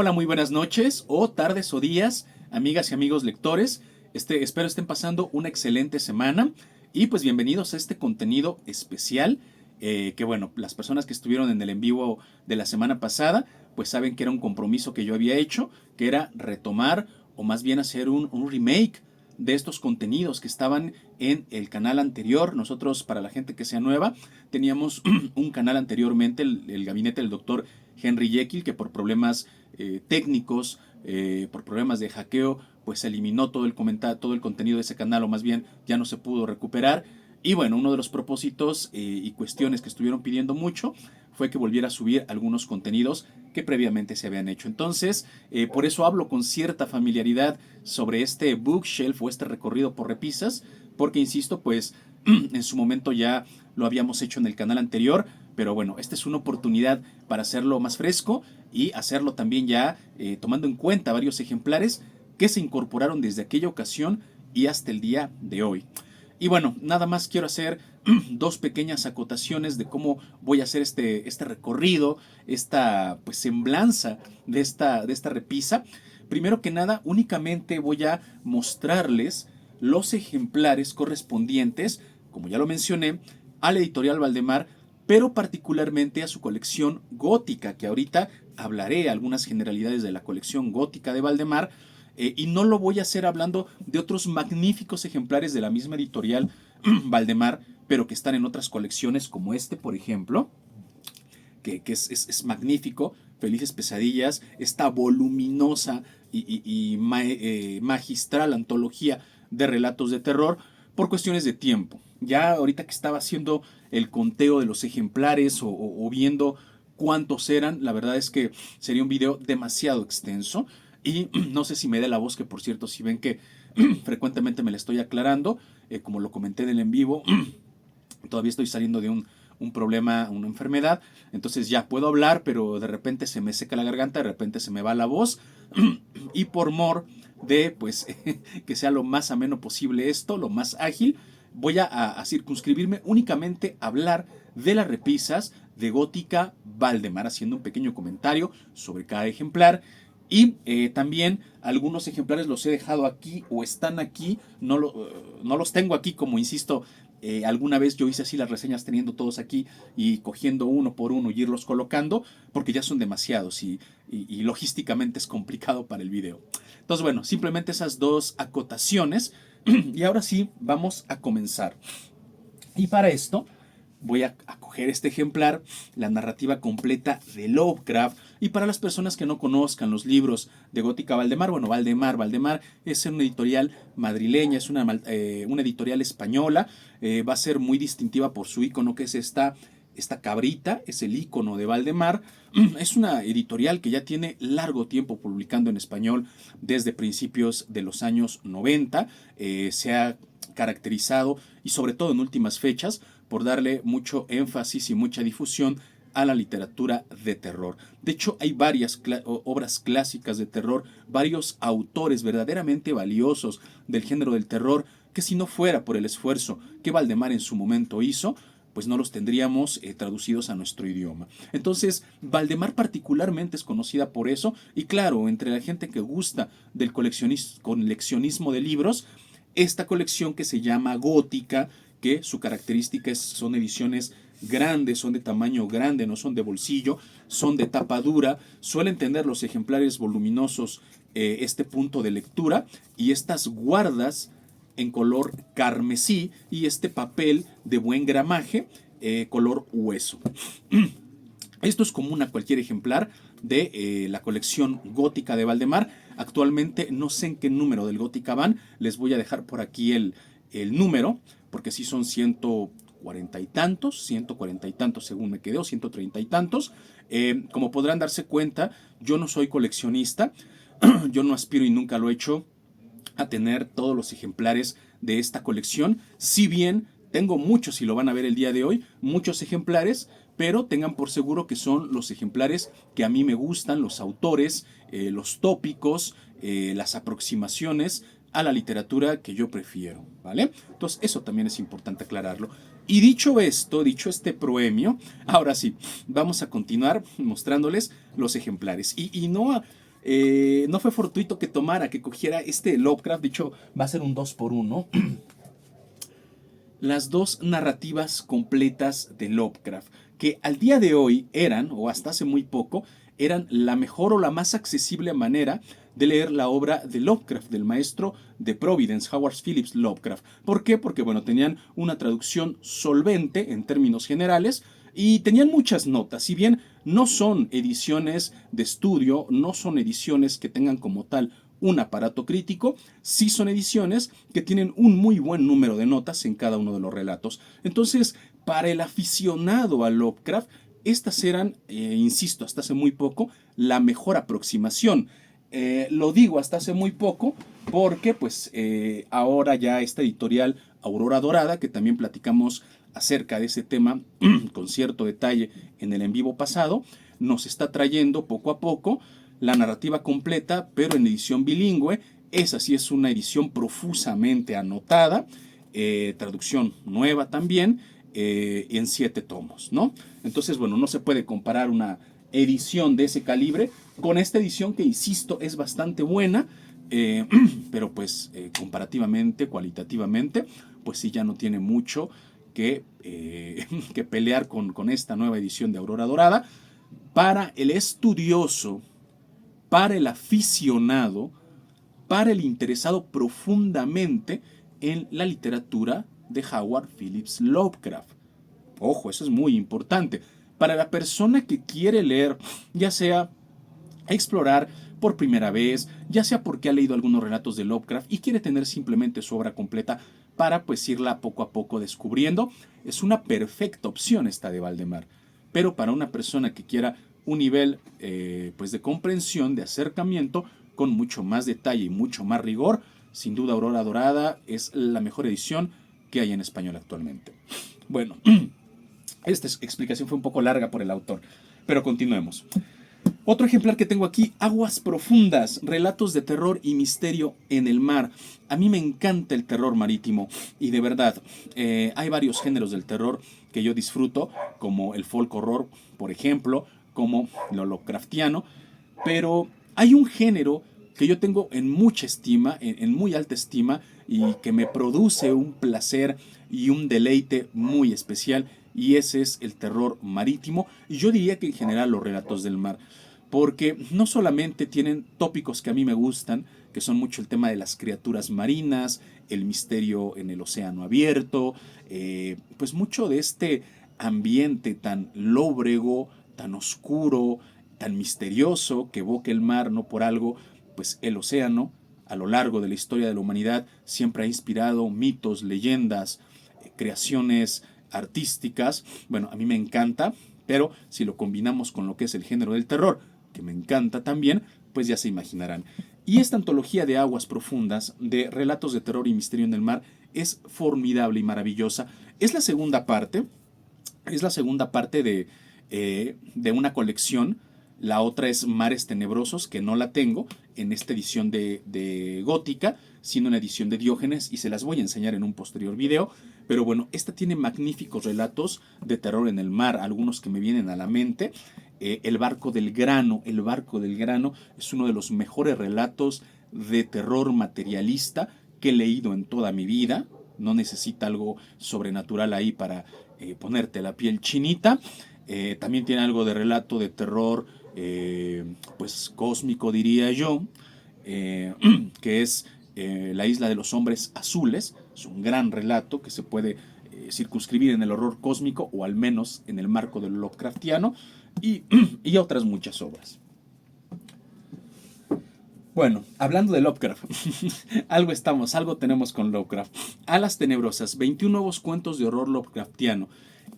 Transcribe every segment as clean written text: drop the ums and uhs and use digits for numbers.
Hola, muy buenas noches o tardes o días, amigas y amigos lectores. Espero estén pasando una excelente semana y pues bienvenidos a este contenido especial que bueno, las personas que estuvieron en el en vivo de la semana pasada pues saben que era un compromiso que yo había hecho, que era retomar o más bien hacer un remake de estos contenidos que estaban en el canal anterior. Nosotros, para la gente que sea nueva, teníamos un canal anteriormente, el gabinete del doctor Henry Jekyll, que por problemas técnicos, por problemas de hackeo, pues se eliminó todo el contenido de ese canal, o más bien ya no se pudo recuperar. Y bueno, uno de los propósitos y cuestiones que estuvieron pidiendo mucho fue que volviera a subir algunos contenidos que previamente se habían hecho. Entonces, por eso hablo con cierta familiaridad sobre este bookshelf o este recorrido por repisas, porque insisto, pues en su momento ya lo habíamos hecho en el canal anterior, pero bueno, esta es una oportunidad para hacerlo más fresco y hacerlo también ya tomando en cuenta varios ejemplares que se incorporaron desde aquella ocasión y hasta el día de hoy. Y bueno, nada más quiero hacer dos pequeñas acotaciones de cómo voy a hacer este recorrido, esta pues semblanza de esta repisa. Primero que nada, únicamente voy a mostrarles los ejemplares correspondientes, como ya lo mencioné, a la editorial Valdemar, pero particularmente a su colección gótica, que ahorita hablaré algunas generalidades de la colección gótica de Valdemar, y no lo voy a hacer hablando de otros magníficos ejemplares de la misma editorial Valdemar, pero que están en otras colecciones como este, por ejemplo, que es magnífico, Felices Pesadillas, esta voluminosa y magistral antología de relatos de terror, por cuestiones de tiempo. Ya ahorita que estaba haciendo el conteo de los ejemplares o viendo cuántos eran, la verdad es que sería un video demasiado extenso. Y no sé si me dé la voz, que por cierto, si ven que frecuentemente me la estoy aclarando, como lo comenté en el en vivo, todavía estoy saliendo de un problema, una enfermedad, entonces ya puedo hablar, pero de repente se me seca la garganta, de repente se me va la voz, y por mor de pues que sea lo más ameno posible esto, lo más ágil, voy a circunscribirme únicamente a hablar de las repisas de Gótica Valdemar, haciendo un pequeño comentario sobre cada ejemplar. Y también algunos ejemplares los he dejado aquí o están aquí, no los tengo aquí como insisto. Alguna vez yo hice así las reseñas teniendo todos aquí y cogiendo uno por uno y irlos colocando, porque ya son demasiados y logísticamente es complicado para el video. Entonces bueno, simplemente esas dos acotaciones y ahora sí vamos a comenzar. Y para esto voy a coger este ejemplar, la narrativa completa de Lovecraft. Y para las personas que no conozcan los libros de Gótica Valdemar, bueno, Valdemar es una editorial madrileña, es una editorial española, va a ser muy distintiva por su icono, que es esta cabrita, es el icono de Valdemar. Es una editorial que ya tiene largo tiempo publicando en español desde principios de los años 90. Se ha caracterizado, y sobre todo en últimas fechas, por darle mucho énfasis y mucha difusión a la literatura de terror. De hecho, hay varias obras clásicas de terror, varios autores verdaderamente valiosos del género del terror, que si no fuera por el esfuerzo que Valdemar en su momento hizo, pues no los tendríamos traducidos a nuestro idioma. Entonces, Valdemar particularmente es conocida por eso, y claro, entre la gente que gusta del coleccionismo de libros, esta colección que se llama Gótica, que su característica son ediciones grandes, son de tamaño grande, no son de bolsillo, son de tapa dura, suelen tener los ejemplares voluminosos este punto de lectura y estas guardas en color carmesí y este papel de buen gramaje color hueso. Esto es común a cualquier ejemplar de la colección gótica de Valdemar. Actualmente no sé en qué número del gótica van, les voy a dejar por aquí el número, porque sí son 140 y tantos, 140 y tantos según me quedé, o 130 y tantos. Como podrán darse cuenta, yo no soy coleccionista, yo no aspiro y nunca lo he hecho a tener todos los ejemplares de esta colección, si bien tengo muchos, y lo van a ver el día de hoy, muchos ejemplares, pero tengan por seguro que son los ejemplares que a mí me gustan, los autores, los tópicos, las aproximaciones a la literatura que yo prefiero, ¿vale? Entonces eso también es importante aclararlo. Y dicho esto, dicho este proemio, ahora sí, vamos a continuar mostrándoles los ejemplares. Y no no fue fortuito que cogiera este Lovecraft. De hecho, va a ser un 2 por 1. Las dos narrativas completas de Lovecraft, que al día de hoy eran, o hasta hace muy poco, eran la mejor o la más accesible manera de leer la obra de Lovecraft, del maestro de Providence, Howard Phillips Lovecraft. ¿Por qué? Porque, bueno, tenían una traducción solvente en términos generales y tenían muchas notas. Si bien no son ediciones de estudio, no son ediciones que tengan como tal un aparato crítico, sí son ediciones que tienen un muy buen número de notas en cada uno de los relatos. Entonces, para el aficionado a Lovecraft, estas eran, insisto, hasta hace muy poco, la mejor aproximación. Lo digo hasta hace muy poco porque pues ahora ya esta editorial Aurora Dorada, que también platicamos acerca de ese tema con cierto detalle en el en vivo pasado, nos está trayendo poco a poco la narrativa completa, pero en edición bilingüe. Esa sí es una edición profusamente anotada, traducción nueva también, en 7 tomos, ¿no? Entonces, bueno, no se puede comparar una edición de ese calibre con esta edición que, insisto, es bastante buena, pero pues comparativamente, cualitativamente, pues sí ya no tiene mucho que pelear con esta nueva edición de Aurora Dorada. Para el estudioso, para el aficionado, para el interesado profundamente en la literatura de Howard Phillips Lovecraft. Ojo, eso es muy importante. Para la persona que quiere leer, ya sea explorar por primera vez, ya sea porque ha leído algunos relatos de Lovecraft y quiere tener simplemente su obra completa para pues irla poco a poco descubriendo, es una perfecta opción esta de Valdemar. Pero para una persona que quiera un nivel pues de comprensión, de acercamiento, con mucho más detalle y mucho más rigor, sin duda Aurora Dorada es la mejor edición que hay en español actualmente. Bueno, esta explicación fue un poco larga por el autor, pero continuemos. Otro ejemplar que tengo aquí, Aguas Profundas, relatos de terror y misterio en el mar. A mí me encanta el terror marítimo y de verdad, hay varios géneros del terror que yo disfruto, como el folk horror, por ejemplo, como lo Lovecraftiano, pero hay un género que yo tengo en mucha estima, en muy alta estima, y que me produce un placer y un deleite muy especial, y ese es el terror marítimo, y yo diría que en general los relatos del mar, porque no solamente tienen tópicos que a mí me gustan, que son mucho el tema de las criaturas marinas, el misterio en el océano abierto, pues mucho de este ambiente tan lóbrego, tan oscuro, tan misterioso que evoca el mar, no por algo, pues el océano a lo largo de la historia de la humanidad siempre ha inspirado mitos, leyendas, creaciones artísticas. Bueno, a mí me encanta, pero si lo combinamos con lo que es el género del terror, que me encanta también, pues ya se imaginarán. Y esta antología de Aguas Profundas, de relatos de terror y misterio en el mar, es formidable y maravillosa. Es la segunda parte de una colección. La otra es Mares Tenebrosos, que no la tengo en esta edición de Gótica, sino en la edición de Diógenes, y se las voy a enseñar en un posterior video. Pero bueno, esta tiene magníficos relatos de terror en el mar, algunos que me vienen a la mente. El barco del grano es uno de los mejores relatos de terror materialista que he leído en toda mi vida. No necesita algo sobrenatural ahí para ponerte la piel chinita. También tiene algo de relato de terror, pues cósmico diría yo, que es La isla de los hombres azules. Es un gran relato que se puede circunscribir en el horror cósmico o al menos en el marco del Lovecraftiano y otras muchas obras. Bueno, hablando de Lovecraft, algo tenemos con Lovecraft. Alas Tenebrosas, 21 nuevos cuentos de horror Lovecraftiano.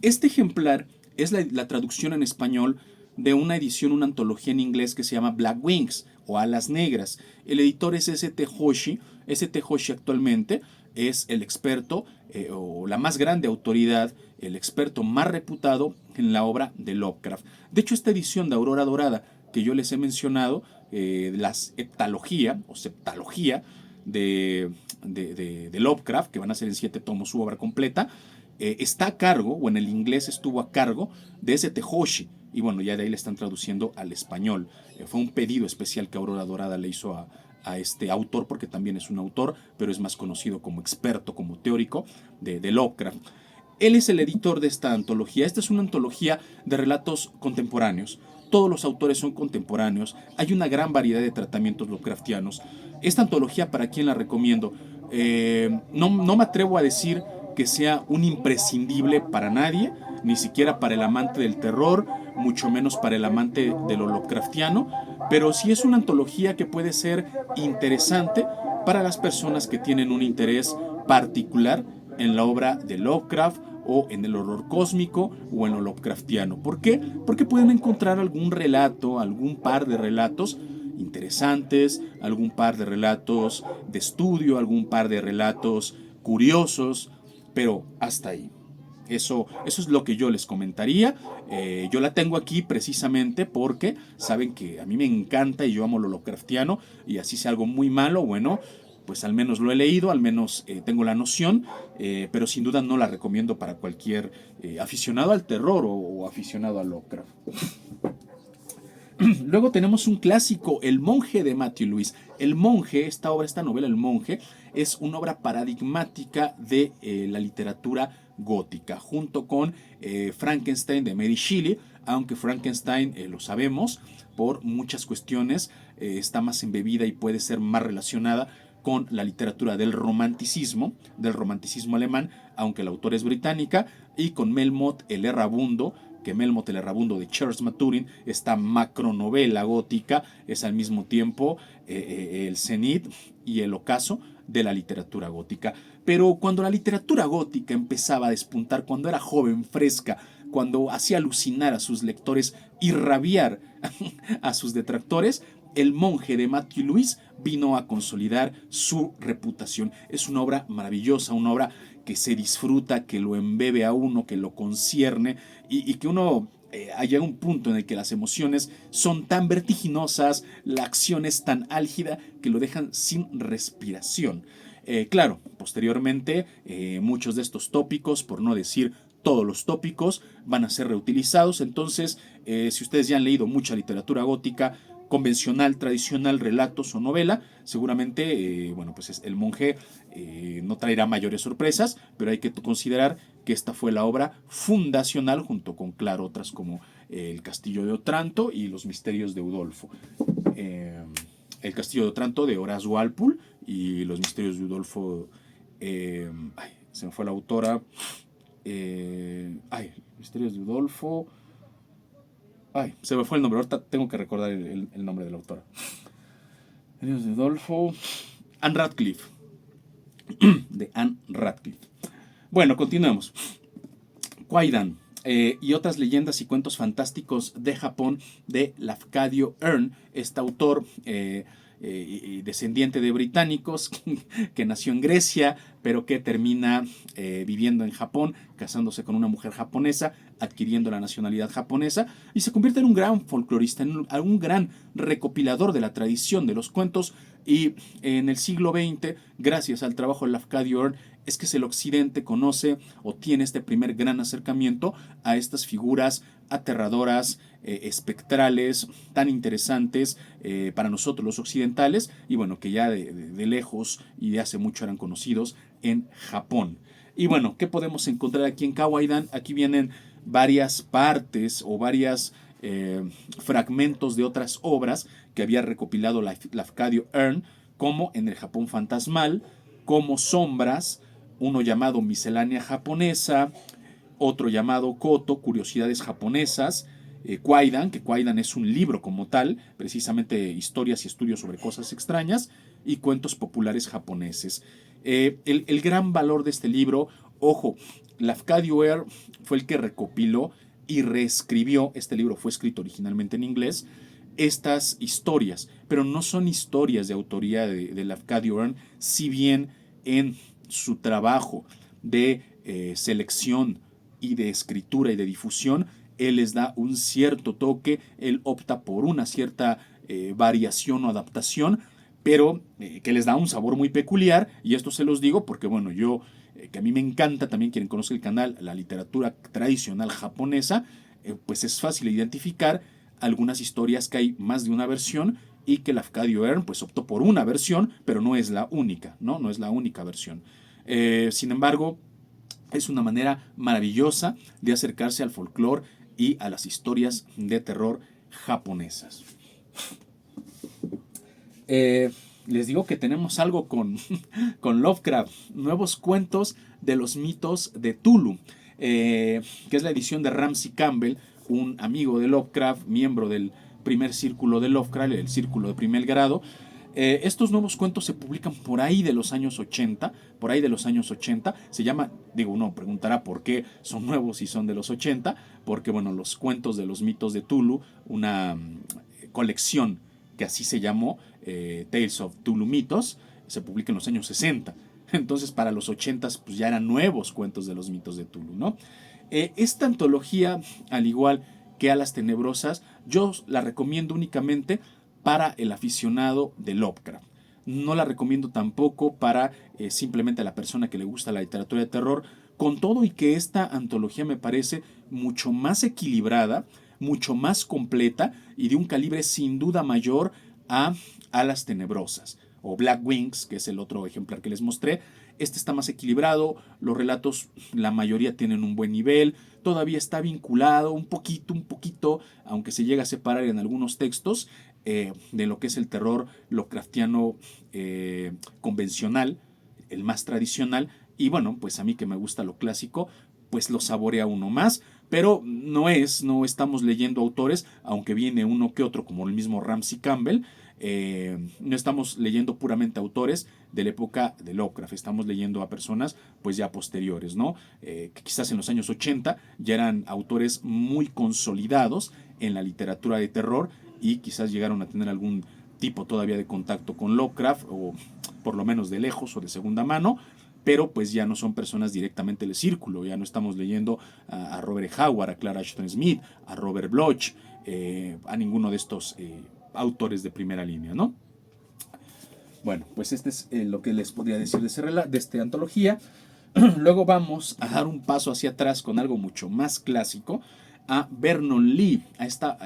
Este ejemplar es la traducción en español de una edición, una antología en inglés que se llama Black Wings o Alas Negras. El editor es S.T. Joshi. S.T. Joshi actualmente es el experto o la más grande autoridad, el experto más reputado en la obra de Lovecraft. De hecho, esta edición de Aurora Dorada que yo les he mencionado, la heptalogía o septalogía de Lovecraft, que van a ser en 7 tomos su obra completa, está a cargo, o en el inglés estuvo a cargo, de S.T. Joshi. y bueno, ya de ahí le están traduciendo al español. Fue un pedido especial que Aurora Dorada le hizo a este autor, porque también es un autor, pero es más conocido como experto, como teórico de Lovecraft. Él es el editor de esta antología. Esta es una antología de relatos contemporáneos. Todos los autores son contemporáneos. Hay una gran variedad de tratamientos Lovecraftianos. Esta antología, ¿para quién la recomiendo? No me atrevo a decir que sea un imprescindible para nadie, ni siquiera para el amante del terror, mucho menos para el amante de lo Lovecraftiano, pero sí es una antología que puede ser interesante para las personas que tienen un interés particular en la obra de Lovecraft o en el horror cósmico o en lo Lovecraftiano. ¿Por qué? Porque pueden encontrar algún relato, algún par de relatos interesantes, algún par de relatos de estudio, algún par de relatos curiosos, pero hasta ahí. Eso es lo que yo les comentaría. Yo la tengo aquí precisamente porque saben que a mí me encanta y yo amo lo Lovecraftiano, y así sea algo muy malo, bueno, pues al menos lo he leído, al menos tengo la noción, pero sin duda no la recomiendo para cualquier aficionado al terror o aficionado a Lovecraft. Luego tenemos un clásico, El monje de Matthew Lewis. El monje, esta novela El monje, es una obra paradigmática de la literatura gótica, junto con Frankenstein de Mary Shelley, aunque Frankenstein, lo sabemos, por muchas cuestiones, está más embebida y puede ser más relacionada con la literatura del romanticismo alemán, aunque el autor es británica, y con Melmoth el Errabundo, que Melmoth el Errabundo de Charles Maturin, esta macronovela gótica, es al mismo tiempo el cenit y el ocaso de la literatura gótica. Pero cuando la literatura gótica empezaba a despuntar, cuando era joven, fresca, cuando hacía alucinar a sus lectores y rabiar a sus detractores, El monje de Matthew Lewis vino a consolidar su reputación. Es una obra maravillosa, una obra que se disfruta, que lo embebe a uno, que lo concierne y que uno llega a un punto en el que las emociones son tan vertiginosas, la acción es tan álgida que lo dejan sin respiración. Claro, posteriormente muchos de estos tópicos, por no decir todos los tópicos, van a ser reutilizados. Entonces, si ustedes ya han leído mucha literatura gótica, convencional, tradicional, relatos o novela, seguramente, bueno, pues El monje no traerá mayores sorpresas, pero hay que considerar que esta fue la obra fundacional, junto con, claro, otras como El castillo de Otranto y Los misterios de Udolfo. El castillo de Otranto de Horace Walpole y Los misterios de Udolfo, se me fue la autora, misterios de Udolfo, se me fue el nombre, ahorita tengo que recordar el nombre de la autora. Misterios de Udolfo, Anne Radcliffe, de Anne Radcliffe. Bueno, continuamos. Kwaidan y otras leyendas y cuentos fantásticos de Japón, de Lafcadio Hearn, este autor descendiente de británicos que nació en Grecia, pero que termina viviendo en Japón, casándose con una mujer japonesa, adquiriendo la nacionalidad japonesa, y se convierte en un gran folclorista, en un gran recopilador de la tradición de los cuentos. Y en el siglo XX, gracias al trabajo de Lafcadio Hearn, es que el occidente conoce o tiene este primer gran acercamiento a estas figuras aterradoras, espectrales, tan interesantes para nosotros los occidentales, y bueno, que ya de lejos y de hace mucho eran conocidos en Japón. Y bueno, ¿qué podemos encontrar aquí en Kwaidan? Aquí vienen varias partes o varios fragmentos de otras obras que había recopilado Lafcadio Hearn, como En el Japón fantasmal, como Sombras, uno llamado Miscelánea japonesa, otro llamado Koto, Curiosidades japonesas, Kwaidan, que Kwaidan es un libro como tal, precisamente historias y estudios sobre cosas extrañas, y cuentos populares japoneses. El gran valor de este libro, ojo, Lafcadio Hearn fue el que recopiló y reescribió, este libro fue escrito originalmente en inglés, estas historias, pero no son historias de autoría de Lafcadio Hearn, si bien en su trabajo de selección y de escritura y de difusión, él les da un cierto toque, él opta por una cierta variación o adaptación, pero que les da un sabor muy peculiar, y esto se los digo porque, bueno, yo, que a mí me encanta, también quien conoce el canal, la literatura tradicional japonesa, pues es fácil identificar algunas historias que hay más de una versión y que Lafcadio Hearn pues optó por una versión, pero no es la única, ¿no? No es la única versión. Sin embargo, es una manera maravillosa de acercarse al folclore y a las historias de terror japonesas. Les digo que tenemos algo con Lovecraft, nuevos cuentos de los mitos de Tulu, que es la edición de Ramsey Campbell, un amigo de Lovecraft, miembro del primer círculo de Lovecraft, el círculo de primer grado. Estos nuevos cuentos se publican por ahí de los años 80, por ahí de los años 80, se llama, digo, uno preguntará por qué son nuevos y son de los 80, porque bueno, los cuentos de los mitos de Tulu, una colección que así se llamó, Tales of Tulu Mitos, se publica en los años 60. Entonces para los 80 pues ya eran nuevos cuentos de los mitos de Tulu, ¿no? Esta antología, al igual que Alas Tenebrosas, yo la recomiendo únicamente para el aficionado de Lovecraft. No la recomiendo tampoco para simplemente a la persona que le gusta la literatura de terror, con todo y que esta antología me parece mucho más equilibrada, mucho más completa y de un calibre sin duda mayor a Alas Tenebrosas o Black Wings, que es el otro ejemplar que les mostré. Este está más equilibrado, los relatos, la mayoría tienen un buen nivel, todavía está vinculado un poquito, aunque se llega a separar en algunos textos, de lo que es el terror Lovecraftiano convencional, el más tradicional, y bueno, pues a mí que me gusta lo clásico, pues lo saborea uno más, pero no estamos leyendo autores, aunque viene uno que otro, como el mismo Ramsey Campbell, no estamos leyendo puramente autores de la época de Lovecraft, estamos leyendo a personas pues ya posteriores, ¿no? Que quizás en los años 80 ya eran autores muy consolidados en la literatura de terror y quizás llegaron a tener algún tipo todavía de contacto con Lovecraft, o por lo menos de lejos o de segunda mano, pero pues ya no son personas directamente del círculo, ya no estamos leyendo a Robert Howard, a Clara Ashton Smith, a Robert Bloch, a ninguno de estos autores de primera línea, ¿no? Bueno, pues este es lo que les podría decir de esta antología. Luego vamos a dar un paso hacia atrás con algo mucho más clásico, a Vernon Lee, a esta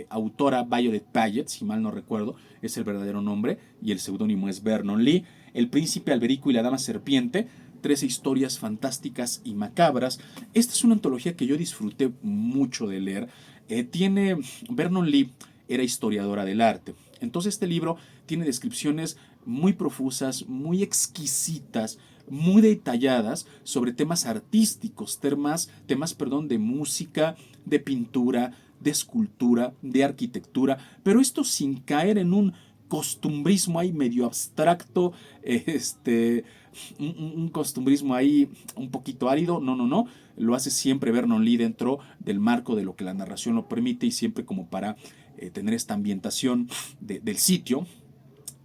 autora Violet Paget, si mal no recuerdo, es el verdadero nombre, y el seudónimo es Vernon Lee. El príncipe Alberico y la dama serpiente, 13 historias fantásticas y macabras. Esta es una antología que yo disfruté mucho de leer. Vernon Lee era historiadora del arte. Entonces este libro tiene descripciones muy profusas, muy exquisitas, muy detalladas sobre temas artísticos, temas de música, de pintura, de escultura, de arquitectura, pero esto sin caer en un costumbrismo ahí medio abstracto, un costumbrismo ahí un poquito árido, no, lo hace siempre Vernon Lee dentro del marco de lo que la narración lo permite y siempre como para tener esta ambientación del sitio,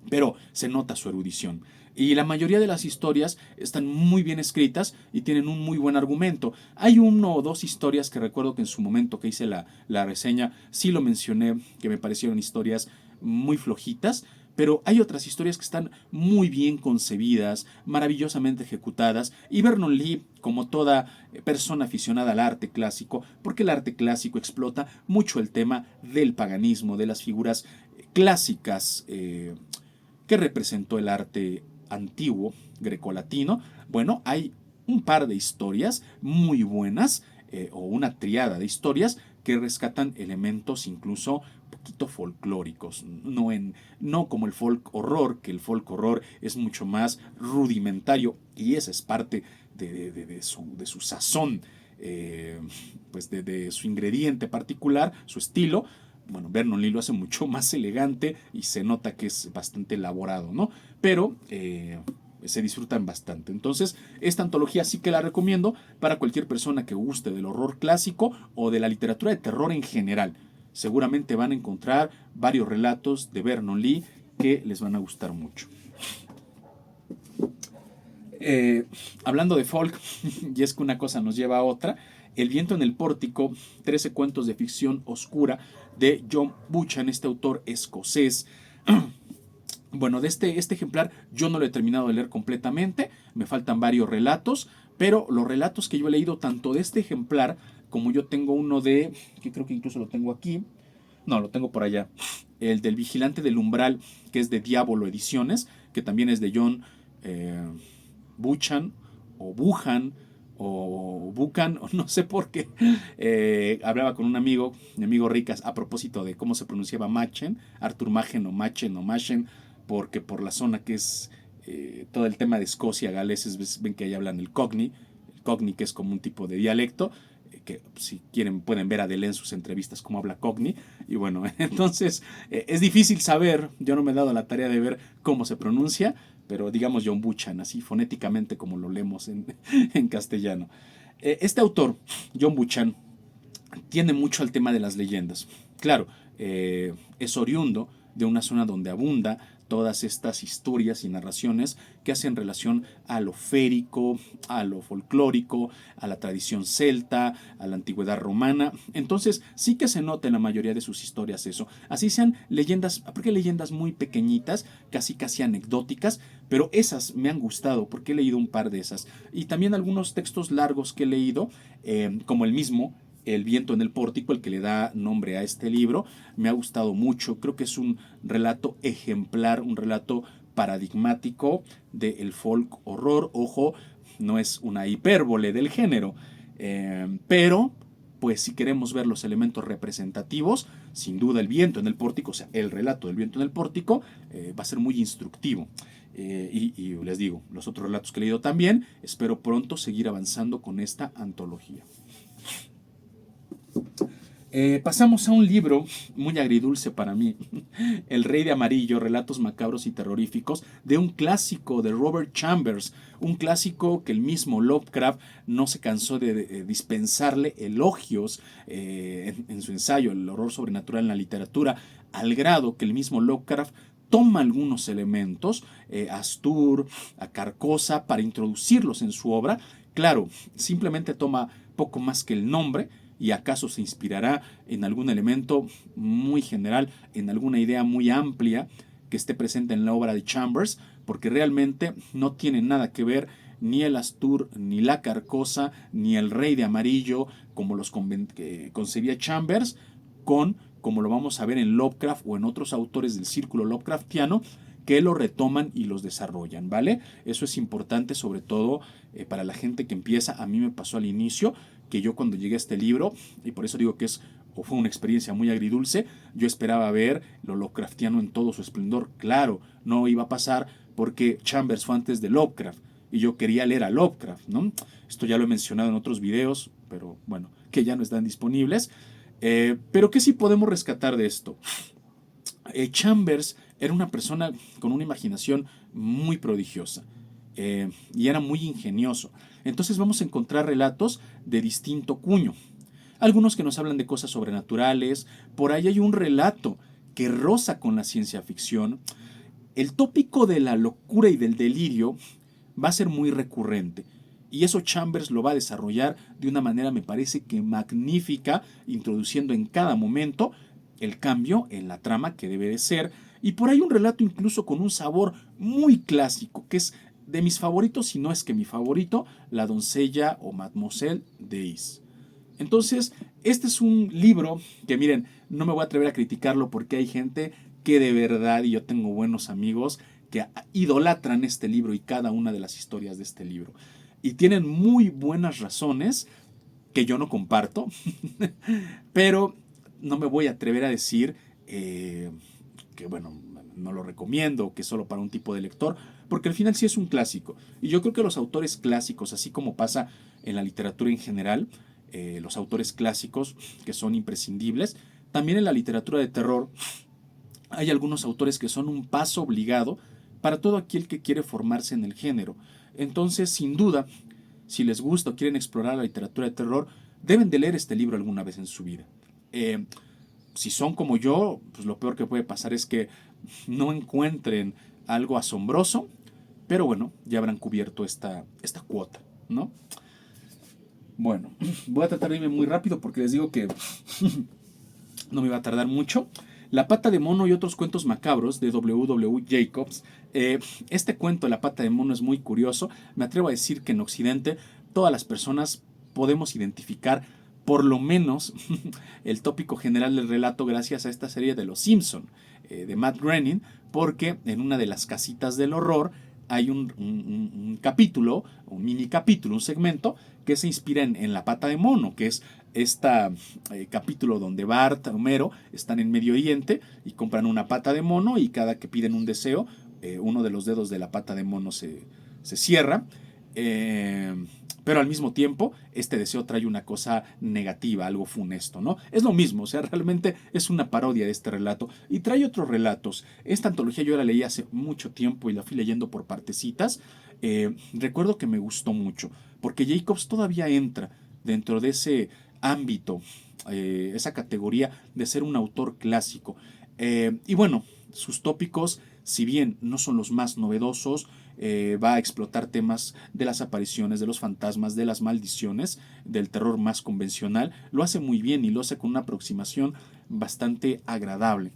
pero se nota su erudición. Y la mayoría de las historias están muy bien escritas y tienen un muy buen argumento. Hay uno o dos historias que recuerdo que en su momento que hice la reseña sí lo mencioné, que me parecieron historias muy flojitas, pero hay otras historias que están muy bien concebidas, maravillosamente ejecutadas, y Vernon Lee, como toda persona aficionada al arte clásico, porque el arte clásico explota mucho el tema del paganismo, de las figuras clásicas que representó el arte antiguo grecolatino. Bueno, hay un par de historias muy buenas, o una triada de historias que rescatan elementos incluso poquito folclóricos, no como el folk horror, que el folk horror es mucho más rudimentario y esa es parte de su sazón, pues de su ingrediente particular, su estilo. Bueno, Vernon Lee lo hace mucho más elegante y se nota que es bastante elaborado, ¿no? Pero se disfrutan bastante. Entonces, esta antología sí que la recomiendo para cualquier persona que guste del horror clásico o de la literatura de terror en general. Seguramente van a encontrar varios relatos de Vernon Lee que les van a gustar mucho. Hablando de folk, y es que una cosa nos lleva a otra, El viento en el pórtico, 13 cuentos de ficción oscura de John Buchan, este autor escocés. Bueno, de este ejemplar yo no lo he terminado de leer completamente, me faltan varios relatos, pero los relatos que yo he leído tanto de este ejemplar como yo tengo uno que creo que incluso lo tengo aquí, no, lo tengo por allá, el del Vigilante del Umbral, que es de Diablo Ediciones, que también es de John eh, Buchan o Buchan o Buchan, o no sé por qué. Hablaba con un amigo, mi amigo Ricas, a propósito de cómo se pronunciaba Machen, Arthur Machen o Machen o Machen, porque por la zona que es todo el tema de Escocia, galeses, ven que ahí hablan el Cockney que es como un tipo de dialecto, que si quieren pueden ver a Adele en sus entrevistas cómo habla Cockney, y bueno, entonces es difícil saber, yo no me he dado la tarea de ver cómo se pronuncia, pero digamos John Buchan, así fonéticamente como lo leemos en castellano. Este autor, John Buchan, tiene mucho al tema de las leyendas. Claro, es oriundo de una zona donde abunda todas estas historias y narraciones que hacen relación a lo férico, a lo folclórico, a la tradición celta, a la antigüedad romana. Entonces sí que se nota en la mayoría de sus historias eso. Así sean leyendas, porque leyendas muy pequeñitas, casi anecdóticas, pero esas me han gustado porque he leído un par de esas. Y también algunos textos largos que he leído, como el mismo, El viento en el pórtico, el que le da nombre a este libro, me ha gustado mucho. Creo que es un relato ejemplar, un relato paradigmático del folk horror. Ojo, no es una hipérbole del género, pero pues si queremos ver los elementos representativos, sin duda el viento en el pórtico, o sea, el relato del viento en el pórtico, va a ser muy instructivo. Y les digo, los otros relatos que he leído también, espero pronto seguir avanzando con esta antología. Pasamos a un libro muy agridulce para mí, El Rey de Amarillo, Relatos Macabros y Terroríficos, de un clásico de Robert Chambers, un clásico que el mismo Lovecraft no se cansó de dispensarle elogios en su ensayo, El horror sobrenatural en la literatura, al grado que el mismo Lovecraft toma algunos elementos, Astur, a Carcosa, para introducirlos en su obra. Claro, simplemente toma poco más que el nombre, y acaso se inspirará en algún elemento muy general, en alguna idea muy amplia que esté presente en la obra de Chambers, porque realmente no tiene nada que ver ni el Astur, ni la Carcosa, ni el Rey de Amarillo, como los concebía Chambers, con como lo vamos a ver en Lovecraft o en otros autores del círculo Lovecraftiano, que lo retoman y los desarrollan, ¿vale? Eso es importante, sobre todo para la gente que empieza. A mí me pasó al inicio que yo cuando llegué a este libro, y por eso digo que fue una experiencia muy agridulce, yo esperaba ver lo Lovecraftiano en todo su esplendor. Claro, no iba a pasar porque Chambers fue antes de Lovecraft y yo quería leer a Lovecraft, ¿no? Esto ya lo he mencionado en otros videos, pero bueno, que ya no están disponibles. Pero ¿qué sí podemos rescatar de esto? Chambers era una persona con una imaginación muy prodigiosa y era muy ingenioso. Entonces vamos a encontrar relatos de distinto cuño. Algunos que nos hablan de cosas sobrenaturales, por ahí hay un relato que roza con la ciencia ficción. El tópico de la locura y del delirio va a ser muy recurrente. Y eso Chambers lo va a desarrollar de una manera, me parece que magnífica, introduciendo en cada momento el cambio en la trama que debe de ser. Y por ahí un relato incluso con un sabor muy clásico, que es de mis favoritos, si no es que mi favorito, La doncella o Mademoiselle Days. Entonces, este es un libro que miren, no me voy a atrever a criticarlo porque hay gente que de verdad, y yo tengo buenos amigos, que idolatran este libro y cada una de las historias de este libro. Y tienen muy buenas razones que yo no comparto, pero no me voy a atrever a decir que, bueno, no lo recomiendo, que es solo para un tipo de lector, porque al final sí es un clásico. Y yo creo que los autores clásicos, así como pasa en la literatura en general, los autores clásicos que son imprescindibles, también en la literatura de terror hay algunos autores que son un paso obligado para todo aquel que quiere formarse en el género. Entonces, sin duda, si les gusta o quieren explorar la literatura de terror, deben de leer este libro alguna vez en su vida. Si son como yo, pues lo peor que puede pasar es que no encuentren algo asombroso, pero bueno, ya habrán cubierto esta cuota, ¿no? Bueno, voy a tratar de irme muy rápido porque les digo que no me va a tardar mucho. La pata de mono y otros cuentos macabros de W. Jacobs. Este cuento de la pata de mono es muy curioso. Me atrevo a decir que en Occidente todas las personas podemos identificar por lo menos el tópico general del relato gracias a esta serie de Los Simpson, de Matt Groening, porque en una de las casitas del horror hay un capítulo, un mini capítulo, un segmento que se inspira en La Pata de Mono, que es este capítulo donde Bart, Homero, están en Medio Oriente y compran una pata de mono y cada que piden un deseo, uno de los dedos de la pata de mono se cierra. Pero al mismo tiempo, este deseo trae una cosa negativa, algo funesto, ¿no? Es lo mismo, o sea, realmente es una parodia de este relato. Y trae otros relatos. Esta antología yo la leí hace mucho tiempo y la fui leyendo por partecitas. Recuerdo que me gustó mucho, porque Jacobs todavía entra dentro de ese ámbito, esa categoría de ser un autor clásico. Y bueno, sus tópicos, si bien no son los más novedosos, va a explotar temas de las apariciones, de los fantasmas, de las maldiciones, del terror más convencional. Lo hace muy bien y lo hace con una aproximación bastante agradable.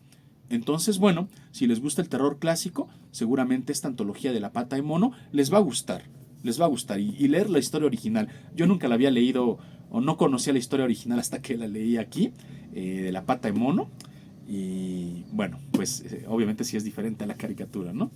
Entonces, bueno, si les gusta el terror clásico, seguramente esta antología de La Pata de Mono les va a gustar. Les va a gustar. Y leer la historia original. Yo nunca la había leído o no conocía la historia original hasta que la leí aquí, de La Pata de Mono. Y bueno, pues obviamente sí es diferente a la caricatura, ¿no?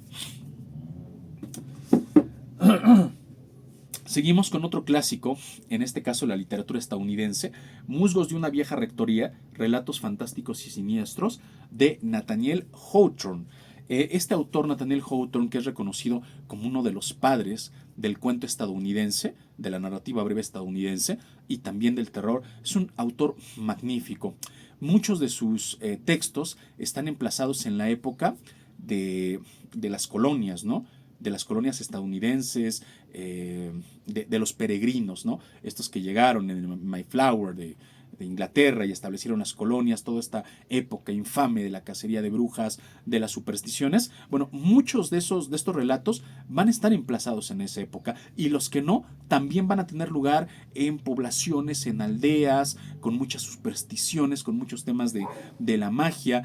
Seguimos con otro clásico, en este caso la literatura estadounidense, Musgos de una vieja rectoría, relatos fantásticos y siniestros, de Nathaniel Hawthorne. Este autor, Nathaniel Hawthorne, que es reconocido como uno de los padres del cuento estadounidense, de la narrativa breve estadounidense y también del terror, es un autor magnífico. Muchos de sus textos están emplazados en la época de las colonias, ¿no? De las colonias estadounidenses, de los peregrinos, ¿no? Estos que llegaron en el Mayflower de Inglaterra y establecieron las colonias, toda esta época infame de la cacería de brujas, de las supersticiones. Bueno, muchos de estos relatos van a estar emplazados en esa época y los que no, también van a tener lugar en poblaciones, en aldeas, con muchas supersticiones, con muchos temas de la magia.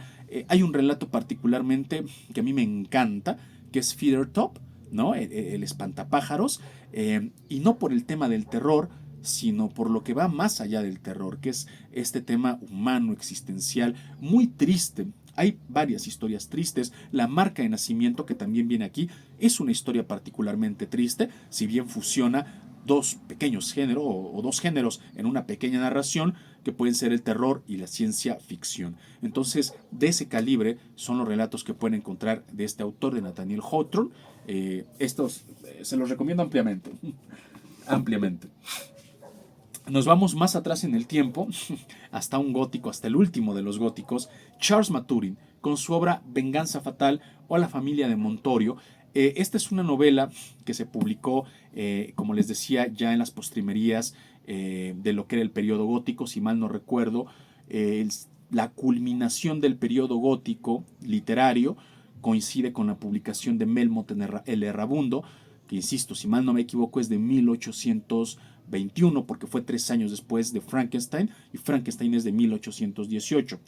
Hay un relato particularmente que a mí me encanta, que es Feather Top, ¿no? El espantapájaros, y no por el tema del terror, sino por lo que va más allá del terror, que es este tema humano, existencial, muy triste. Hay varias historias tristes. La marca de nacimiento, que también viene aquí, es una historia particularmente triste, si bien fusiona dos pequeños géneros o dos géneros en una pequeña narración que pueden ser el terror y la ciencia ficción. Entonces, de ese calibre son los relatos que pueden encontrar de este autor, de Nathaniel Hawthorne. Estos se los recomiendo ampliamente. Ampliamente. Nos vamos más atrás en el tiempo, hasta un gótico, hasta el último de los góticos, Charles Maturin, con su obra Venganza Fatal o La familia de Montorio. Esta es una novela que se publicó, como les decía, ya en las postrimerías de lo que era el periodo gótico, si mal no recuerdo. La culminación del periodo gótico literario coincide con la publicación de Melmoth el Errabundo, que insisto, si mal no me equivoco, es de 1821, porque fue 3 años después de Frankenstein, y Frankenstein es de 1818.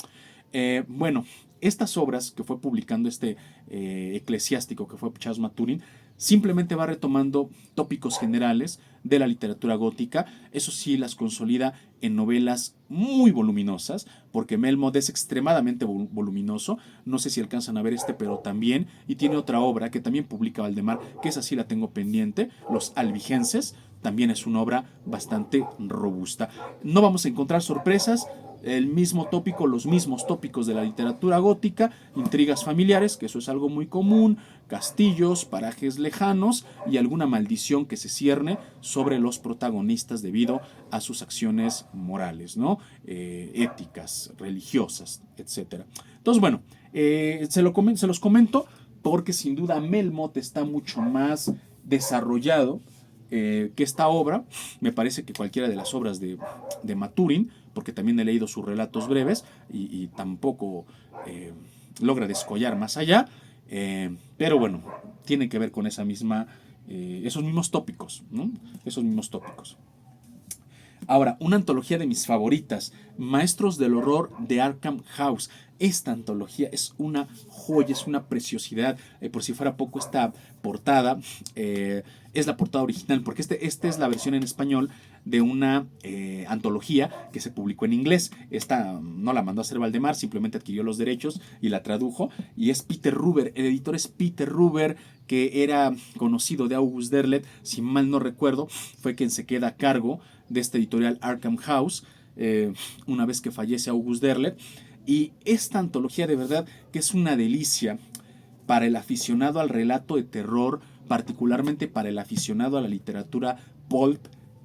Bueno, estas obras que fue publicando este eclesiástico que fue Charles Maturin, simplemente va retomando tópicos generales de la literatura gótica. Eso sí, las consolida en novelas muy voluminosas, porque Melmoth es extremadamente voluminoso. No sé si alcanzan a ver pero también, y tiene otra obra que también publica Valdemar, que esa sí la tengo pendiente, Los Albigenses. También es una obra bastante robusta. No vamos a encontrar sorpresas, el mismo tópico, los mismos tópicos de la literatura gótica, intrigas familiares, que eso es algo muy común, castillos, parajes lejanos y alguna maldición que se cierne sobre los protagonistas debido a sus acciones morales, ¿no? Éticas, religiosas, etc. Entonces, bueno, se los comento porque sin duda Melmoth está mucho más desarrollado que esta obra. Me parece que cualquiera de las obras de Maturin, porque también he leído sus relatos breves y tampoco logra descollar más allá, pero bueno, tiene que ver con esa misma, esos mismos tópicos, ¿no? Esos mismos tópicos. Ahora, una antología de mis favoritas, Maestros del Horror de Arkham House. Esta antología es una joya, es una preciosidad. Por si fuera poco, esta portada es la portada original, porque este es la versión en español de una antología que se publicó en inglés. Esta no la mandó a hacer Valdemar, simplemente adquirió los derechos y la tradujo. Y es Peter Ruber, el editor es Peter Ruber, que era conocido de August Derleth, si mal no recuerdo, fue quien se queda a cargo de este editorial Arkham House, una vez que fallece August Derleth. Y esta antología de verdad que es una delicia para el aficionado al relato de terror, particularmente para el aficionado a la literatura pulp,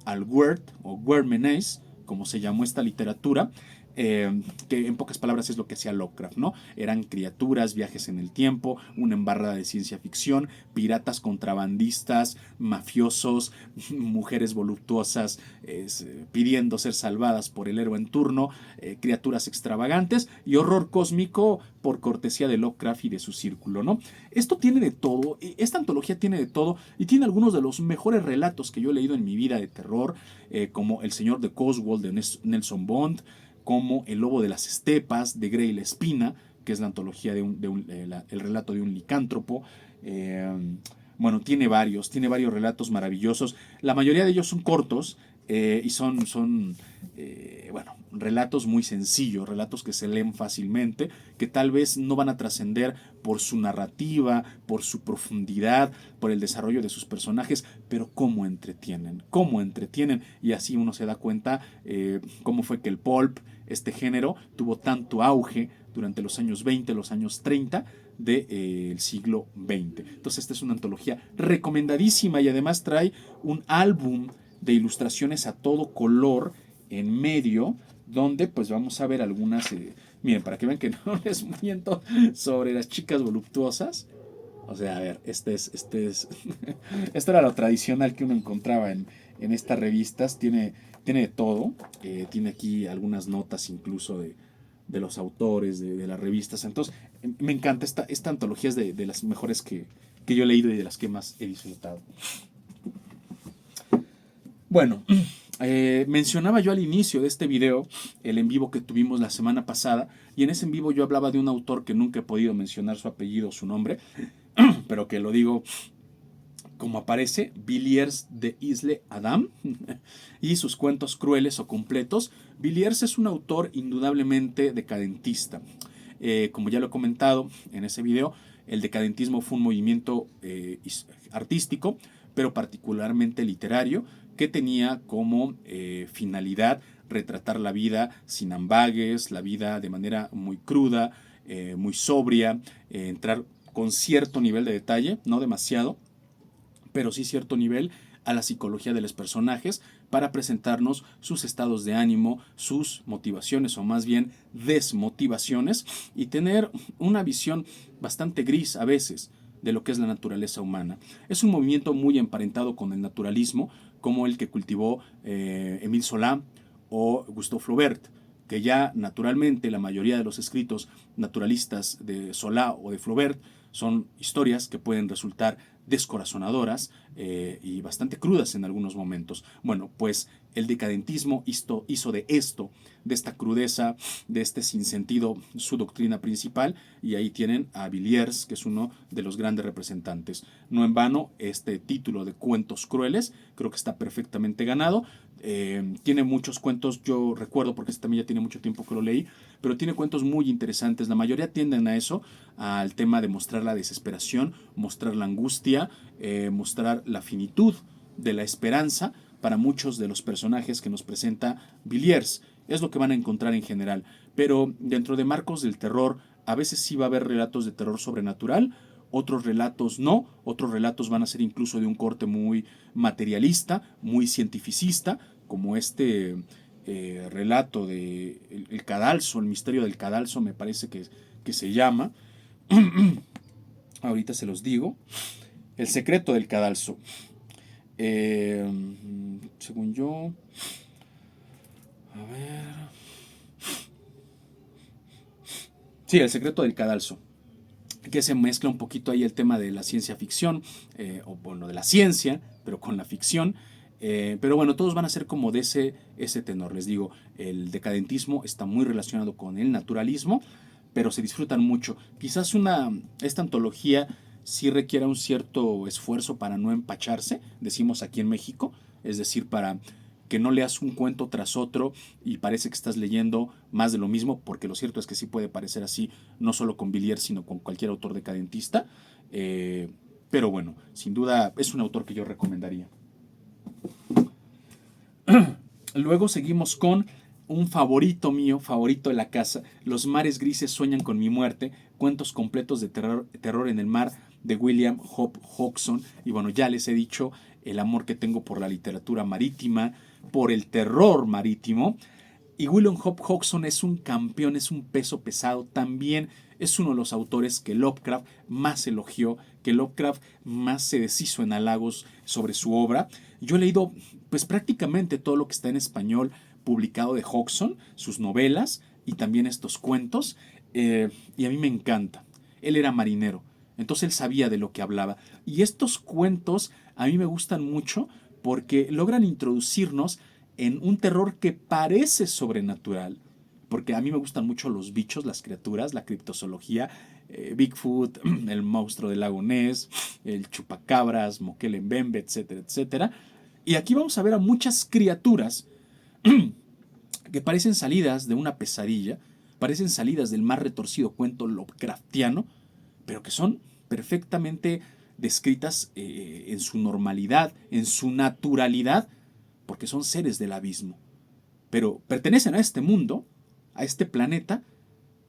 al Weird o Weird Menace, como se llamó esta literatura, que en pocas palabras es lo que hacía Lovecraft, ¿no? Eran criaturas, viajes en el tiempo, una embarrada de ciencia ficción, piratas contrabandistas, mafiosos, mujeres voluptuosas pidiendo ser salvadas por el héroe en turno, criaturas extravagantes y horror cósmico por cortesía de Lovecraft y de su círculo, ¿no? Esto tiene de todo, esta antología tiene de todo y tiene algunos de los mejores relatos que yo he leído en mi vida de terror, como El Señor de Coswell de Nelson Bond, como El Lobo de las Estepas de Grey la Espina, que es la antología el relato de un licántropo. Bueno, tiene varios relatos maravillosos. La mayoría de ellos son cortos y son bueno, relatos muy sencillos, relatos que se leen fácilmente, que tal vez no van a trascender por su narrativa, por su profundidad, por el desarrollo de sus personajes, pero cómo entretienen, y así uno se da cuenta cómo fue que el pulp, este género, tuvo tanto auge durante los años 20, los años 30 del siglo XX. Entonces esta es una antología recomendadísima y además trae un álbum de ilustraciones a todo color en medio, donde pues vamos a ver algunas, miren, para que vean que no les miento sobre las chicas voluptuosas. O sea, a ver, esto era lo tradicional que uno encontraba en estas revistas, tiene de todo, tiene aquí algunas notas incluso de los autores de las revistas, entonces me encanta, esta antología es de las mejores que yo he leído y de las que más he disfrutado. Bueno, mencionaba yo al inicio de este video el en vivo que tuvimos la semana pasada, y en ese en vivo yo hablaba de un autor que nunca he podido mencionar su apellido o su nombre, pero que lo digo como aparece, Villiers de Isle Adam y sus cuentos crueles o completos. Villiers es un autor indudablemente decadentista. Como ya lo he comentado en ese video, el decadentismo fue un movimiento artístico, pero particularmente literario, que tenía como finalidad retratar la vida sin ambages, la vida de manera muy cruda, muy sobria, entrar con cierto nivel de detalle, no demasiado, pero sí cierto nivel a la psicología de los personajes para presentarnos sus estados de ánimo, sus motivaciones o más bien desmotivaciones, y tener una visión bastante gris a veces de lo que es la naturaleza humana. Es un movimiento muy emparentado con el naturalismo, como el que cultivó Émile Zola o Gustave Flaubert, que ya naturalmente la mayoría de los escritos naturalistas de Zola o de Flaubert son historias que pueden resultar descorazonadoras y bastante crudas en algunos momentos. Bueno, pues el decadentismo hizo de esto, de esta crudeza, de este sinsentido, su doctrina principal, y ahí tienen a Villiers, que es uno de los grandes representantes. No en vano, este título de Cuentos Crueles creo que está perfectamente ganado. Tiene muchos cuentos, yo recuerdo, porque este también ya tiene mucho tiempo que lo leí, pero tiene cuentos muy interesantes. La mayoría tienden a eso, al tema de mostrar la desesperación, mostrar la angustia, mostrar la finitud de la esperanza para muchos de los personajes que nos presenta Villiers. Es lo que van a encontrar en general, pero dentro de marcos del terror, a veces sí va a haber relatos de terror sobrenatural, otros relatos no, otros relatos van a ser incluso de un corte muy materialista, muy cientificista, como este relato de el cadalso, el misterio del cadalso, me parece que se llama. Ahorita se los digo. El secreto del cadalso. Según yo. A ver. Sí, el secreto del cadalso. Que se mezcla un poquito ahí el tema de la ciencia ficción, o bueno, de la ciencia, pero con la ficción. Pero bueno, todos van a ser como de ese tenor. Les digo, el decadentismo está muy relacionado con el naturalismo, pero se disfrutan mucho. Quizás esta antología sí requiera un cierto esfuerzo para no empacharse, decimos aquí en México, es decir, para que no leas un cuento tras otro y parece que estás leyendo más de lo mismo, porque lo cierto es que sí puede parecer así, no solo con Villiers, sino con cualquier autor decadentista. Pero bueno, sin duda es un autor que yo recomendaría. Luego seguimos con un favorito mío, favorito de la casa, Los mares grises sueñan con mi muerte, cuentos completos de terror en el mar, de William Hope Hodgson. Y bueno, ya les he dicho el amor que tengo por la literatura marítima, por el terror marítimo. Y William Hope Hodgson es un campeón, es un peso pesado. También es uno de los autores que Lovecraft más elogió, que Lovecraft más se deshizo en halagos sobre su obra. Yo he leído pues prácticamente todo lo que está en español publicado de Hodgson, sus novelas y también estos cuentos. Y a mí me encanta. Él era marinero, entonces él sabía de lo que hablaba. Y estos cuentos a mí me gustan mucho porque logran introducirnos en un terror que parece sobrenatural, porque a mí me gustan mucho los bichos, las criaturas, la criptozoología, Bigfoot, el monstruo del lago Ness, el chupacabras, Moquel Mbembe, etcétera, etcétera. Y aquí vamos a ver a muchas criaturas que parecen salidas de una pesadilla, parecen salidas del más retorcido cuento Lovecraftiano, pero que son perfectamente descritas en su normalidad, en su naturalidad, porque son seres del abismo. Pero pertenecen a este mundo, a este planeta,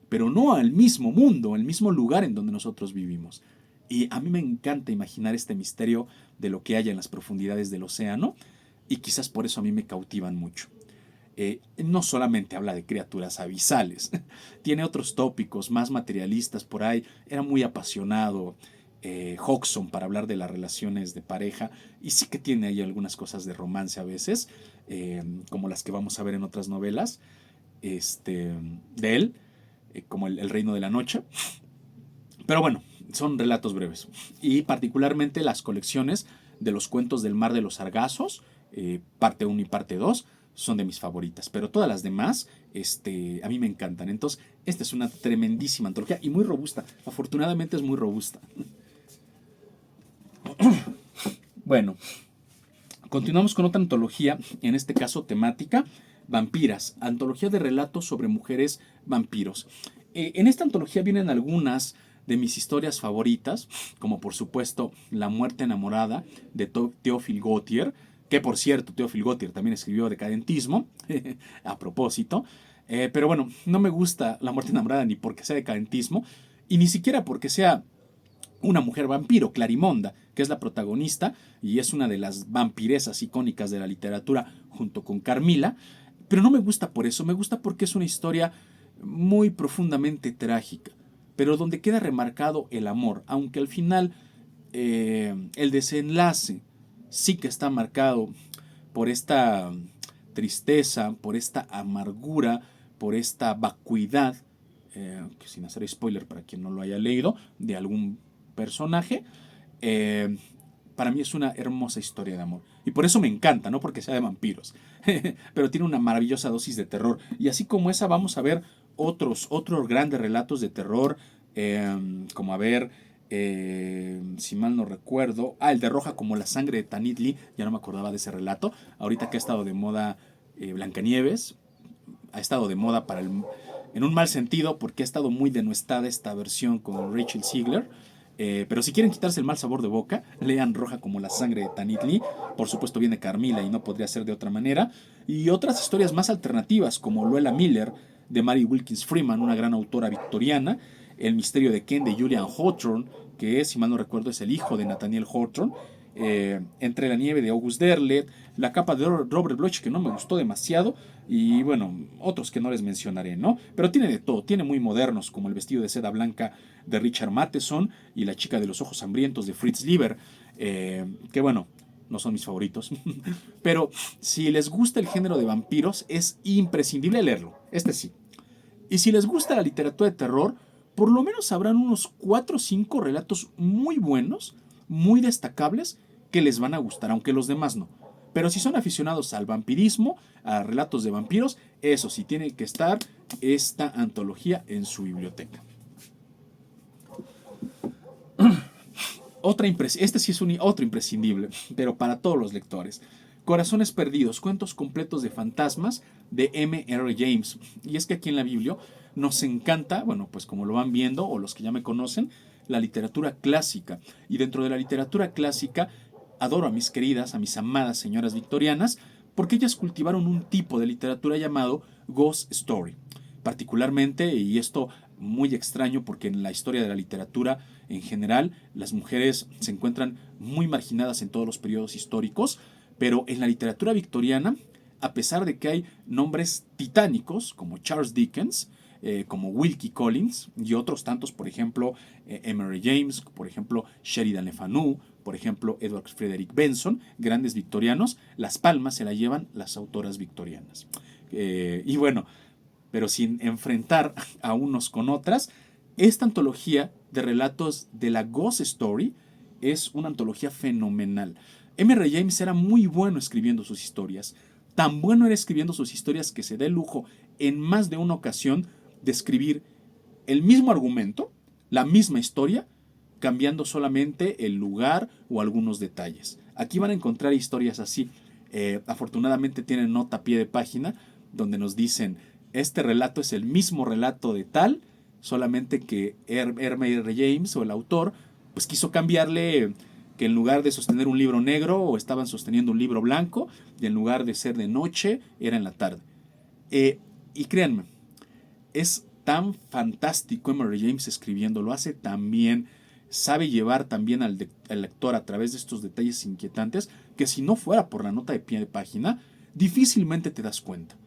pero no al mismo mundo, al mismo lugar en donde nosotros vivimos. Y a mí me encanta imaginar este misterio de lo que hay en las profundidades del océano, y quizás por eso a mí me cautivan mucho. No solamente habla de criaturas abisales, tiene otros tópicos más materialistas por ahí. Era muy apasionado Hodgson para hablar de las relaciones de pareja, y sí que tiene ahí algunas cosas de romance a veces, como las que vamos a ver en otras novelas de él, como el Reino de la Noche. Pero bueno, son relatos breves, y particularmente las colecciones de los cuentos del Mar de los Sargazos, parte 1 y parte 2, son de mis favoritas, pero todas las demás a mí me encantan. Entonces, esta es una tremendísima antología y muy robusta. Afortunadamente es muy robusta. Bueno, continuamos con otra antología, en este caso temática, Vampiras, antología de relatos sobre mujeres vampiros. En esta antología vienen algunas de mis historias favoritas, como por supuesto La muerte enamorada de Théophile Gautier, que por cierto Théophile Gautier también escribió Decadentismo, a propósito. Pero bueno, no me gusta La muerte enamorada ni porque sea decadentismo, y ni siquiera porque sea una mujer vampiro, Clarimonda, que es la protagonista y es una de las vampiresas icónicas de la literatura junto con Carmila. Pero no me gusta por eso, me gusta porque es una historia muy profundamente trágica, pero donde queda remarcado el amor, aunque al final el desenlace sí que está marcado por esta tristeza, por esta amargura, por esta vacuidad, que sin hacer spoiler para quien no lo haya leído, de algún personaje. Para mí es una hermosa historia de amor. Y por eso me encanta, no porque sea de vampiros. Pero tiene una maravillosa dosis de terror. Y así como esa, vamos a ver otros grandes relatos de terror. Como a ver, si mal no recuerdo, el de Roja como la sangre de Tanith Lee. Ya no me acordaba de ese relato. Ahorita que ha estado de moda Blancanieves, ha estado de moda en un mal sentido, porque ha estado muy denuestada esta versión con Rachel Ziegler. Pero si quieren quitarse el mal sabor de boca, lean Roja como la sangre de Tanith Lee. Por supuesto viene Carmila y no podría ser de otra manera. Y otras historias más alternativas como Luella Miller de Mary Wilkins Freeman, una gran autora victoriana. El misterio de Ken de Julian Hawthorne, que si mal no recuerdo es el hijo de Nathaniel Hawthorne. Entre la nieve de August Derleth, La capa de Robert Bloch, que no me gustó demasiado, y bueno, otros que no les mencionaré, ¿no? Pero tiene de todo, tiene muy modernos, como El vestido de seda blanca de Richard Matheson y La chica de los ojos hambrientos de Fritz Lieber, que bueno, no son mis favoritos, pero si les gusta el género de vampiros, es imprescindible leerlo, sí. Y si les gusta la literatura de terror, por lo menos habrán unos 4 o 5 relatos muy buenos, muy destacables, que les van a gustar, aunque los demás no. Pero si son aficionados al vampirismo, a relatos de vampiros, eso sí, tiene que estar esta antología en su biblioteca. Este sí es otro imprescindible, pero para todos los lectores. Corazones Perdidos, cuentos completos de fantasmas de M.R. James. Y es que aquí en la Biblia nos encanta, bueno, pues como lo van viendo, o los que ya me conocen, la literatura clásica. Y dentro de la literatura clásica, adoro a mis queridas, a mis amadas señoras victorianas, porque ellas cultivaron un tipo de literatura llamado Ghost Story. Particularmente, y esto muy extraño porque en la historia de la literatura en general las mujeres se encuentran muy marginadas en todos los periodos históricos, pero en la literatura victoriana, a pesar de que hay nombres titánicos como Charles Dickens, como Wilkie Collins y otros tantos, por ejemplo, M.R. James, por ejemplo, Sheridan Le Fanu, por ejemplo, Edward Frederick Benson, grandes victorianos, las palmas se la llevan las autoras victorianas. Y bueno, pero sin enfrentar a unos con otras, esta antología de relatos de la Ghost Story es una antología fenomenal. M.R. James era muy bueno escribiendo sus historias. Tan bueno era escribiendo sus historias que se da el lujo en más de una ocasión de escribir el mismo argumento, la misma historia, cambiando solamente el lugar o algunos detalles. Aquí van a encontrar historias así. Afortunadamente tienen nota a pie de página donde nos dicen, este relato es el mismo relato de tal, solamente que R. James o el autor pues quiso cambiarle que en lugar de sostener un libro negro o estaban sosteniendo un libro blanco y en lugar de ser de noche era en la tarde. Y créanme, es tan fantástico M.R. James escribiendo, lo hace tan bien, sabe llevar también al lector a través de estos detalles inquietantes que si no fuera por la nota de pie de página, difícilmente te das cuenta.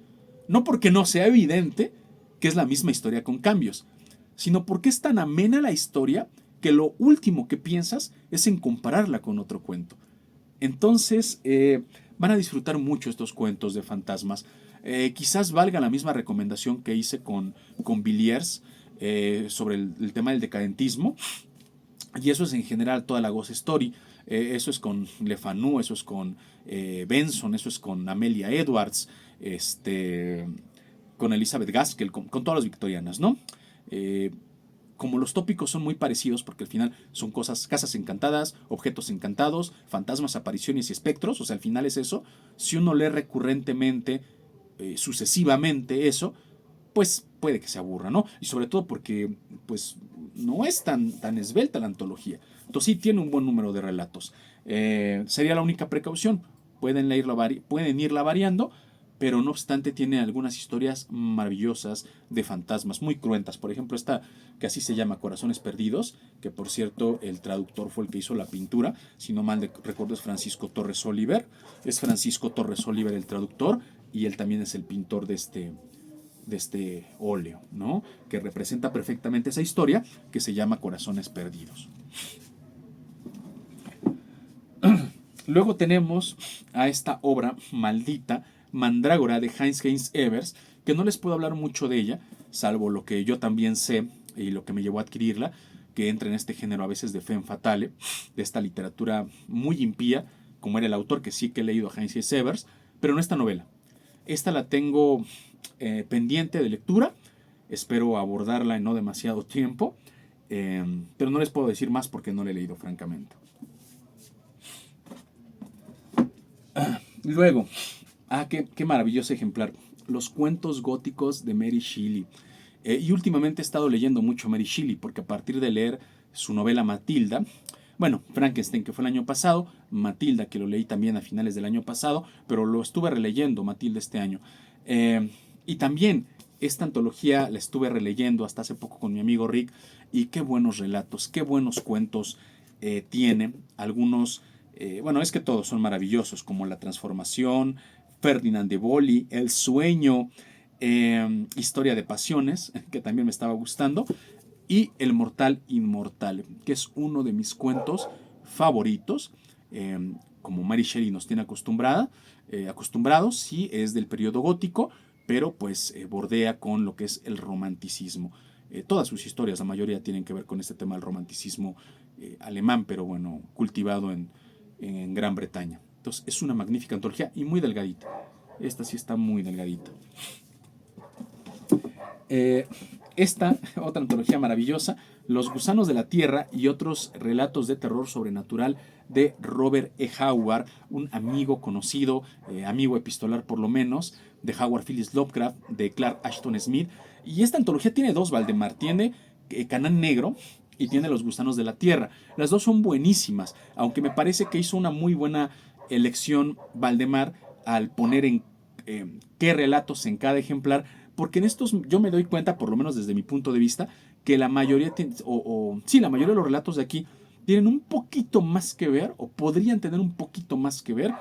No porque no sea evidente que es la misma historia con cambios, sino porque es tan amena la historia que lo último que piensas es en compararla con otro cuento. Entonces, van a disfrutar mucho estos cuentos de fantasmas. Quizás valga la misma recomendación que hice con Villiers sobre el tema del decadentismo. Y eso es en general toda la Ghost Story. Eso es con Le Fanu, eso es con Benson, eso es con Amelia Edwards, con Elizabeth Gaskell, con todas las victorianas, ¿no? Como los tópicos son muy parecidos, porque al final son casas encantadas, objetos encantados, fantasmas, apariciones y espectros, o sea, al final es eso. Si uno lee recurrentemente, sucesivamente eso, pues puede que se aburra, ¿no? Y sobre todo porque, pues, no es tan esbelta la antología. Entonces sí tiene un buen número de relatos. Sería la única precaución. Pueden irla variando, pero no obstante tiene algunas historias maravillosas de fantasmas, muy cruentas. Por ejemplo, esta que así se llama Corazones Perdidos, que por cierto el traductor fue el que hizo la pintura, si no mal recuerdo es Francisco Torres Oliver. Es Francisco Torres Oliver el traductor y él también es el pintor de este óleo, ¿no? Que representa perfectamente esa historia que se llama Corazones Perdidos. Luego tenemos a esta obra maldita, Mandrágora de Heinz Evers, que no les puedo hablar mucho de ella, salvo lo que yo también sé y lo que me llevó a adquirirla, que entra en este género a veces de femme fatale, de esta literatura muy impía, como era el autor, que sí que he leído a Heinz Evers, pero no esta novela. Esta la tengo pendiente de lectura, espero abordarla en no demasiado tiempo, pero no les puedo decir más porque no la he leído francamente. Luego, qué maravilloso ejemplar, los cuentos góticos de Mary Shelley. Y últimamente he estado leyendo mucho Mary Shelley porque a partir de leer su novela Matilda, bueno, Frankenstein que fue el año pasado, Matilda que lo leí también a finales del año pasado, pero lo estuve releyendo Matilda este año. Y también esta antología la estuve releyendo hasta hace poco con mi amigo Rick y qué buenos relatos, qué buenos cuentos tiene. Algunos, bueno, es que todos son maravillosos, como La Transformación, Ferdinand de Boli, El Sueño, Historia de Pasiones, que también me estaba gustando, y El Mortal Inmortal, que es uno de mis cuentos favoritos, como Mary Shelley nos tiene acostumbrados, sí, es del periodo gótico, pero pues bordea con lo que es el romanticismo. Todas sus historias, la mayoría tienen que ver con este tema del romanticismo alemán, pero bueno, cultivado en Gran Bretaña. Entonces es una magnífica antología y muy delgadita. Esta sí está muy delgadita. Esta, otra antología maravillosa, Los gusanos de la tierra y otros relatos de terror sobrenatural de Robert E. Howard, un amigo conocido, amigo epistolar por lo menos, de Howard Phillips Lovecraft, de Clark Ashton Smith. Y esta antología tiene dos, Valdemar. Tiene Canaán Negro y tiene Los gusanos de la tierra. Las dos son buenísimas, aunque me parece que hizo una muy buena elección Valdemar al poner en qué relatos en cada ejemplar, porque en estos yo me doy cuenta, por lo menos desde mi punto de vista, que la mayoría, sí, la mayoría de los relatos de aquí tienen un poquito más que ver, o podrían tener un poquito más que ver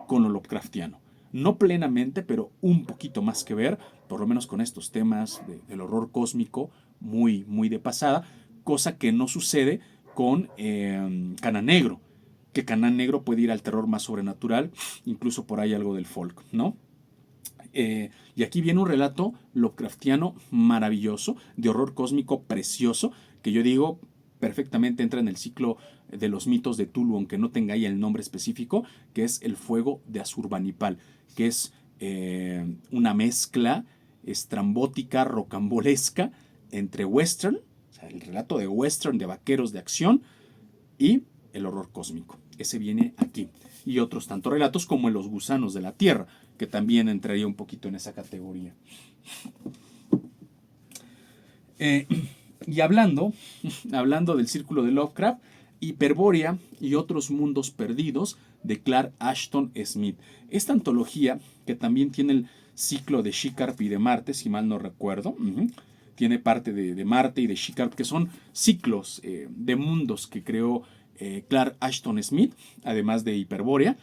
con lo Lovecraftiano. No plenamente, pero un poquito más que ver, por lo menos con estos temas del horror cósmico, muy, muy de pasada, cosa que no sucede con Canaán Negro, que Canaán Negro puede ir al terror más sobrenatural, incluso por ahí algo del folk, ¿no? Y aquí viene un relato Lovecraftiano maravilloso, de horror cósmico precioso, que yo digo perfectamente entra en el ciclo de los mitos de Tulu, aunque no tenga ahí el nombre específico, que es El fuego de Azurbanipal, que es una mezcla estrambótica, rocambolesca, entre western, o sea, el relato de western, de vaqueros de acción, y el horror cósmico. Ese viene aquí. Y otros tantos relatos como Los gusanos de la tierra, que también entraría un poquito en esa categoría. Y hablando del círculo de Lovecraft, Hiperbórea y otros mundos perdidos de Clark Ashton Smith. Esta antología, que también tiene el ciclo de She-Carp y de Marte, si mal no recuerdo, tiene parte de Marte y de She-Carp, que son ciclos de mundos que creó Clark Ashton Smith, además de Hiperbórea.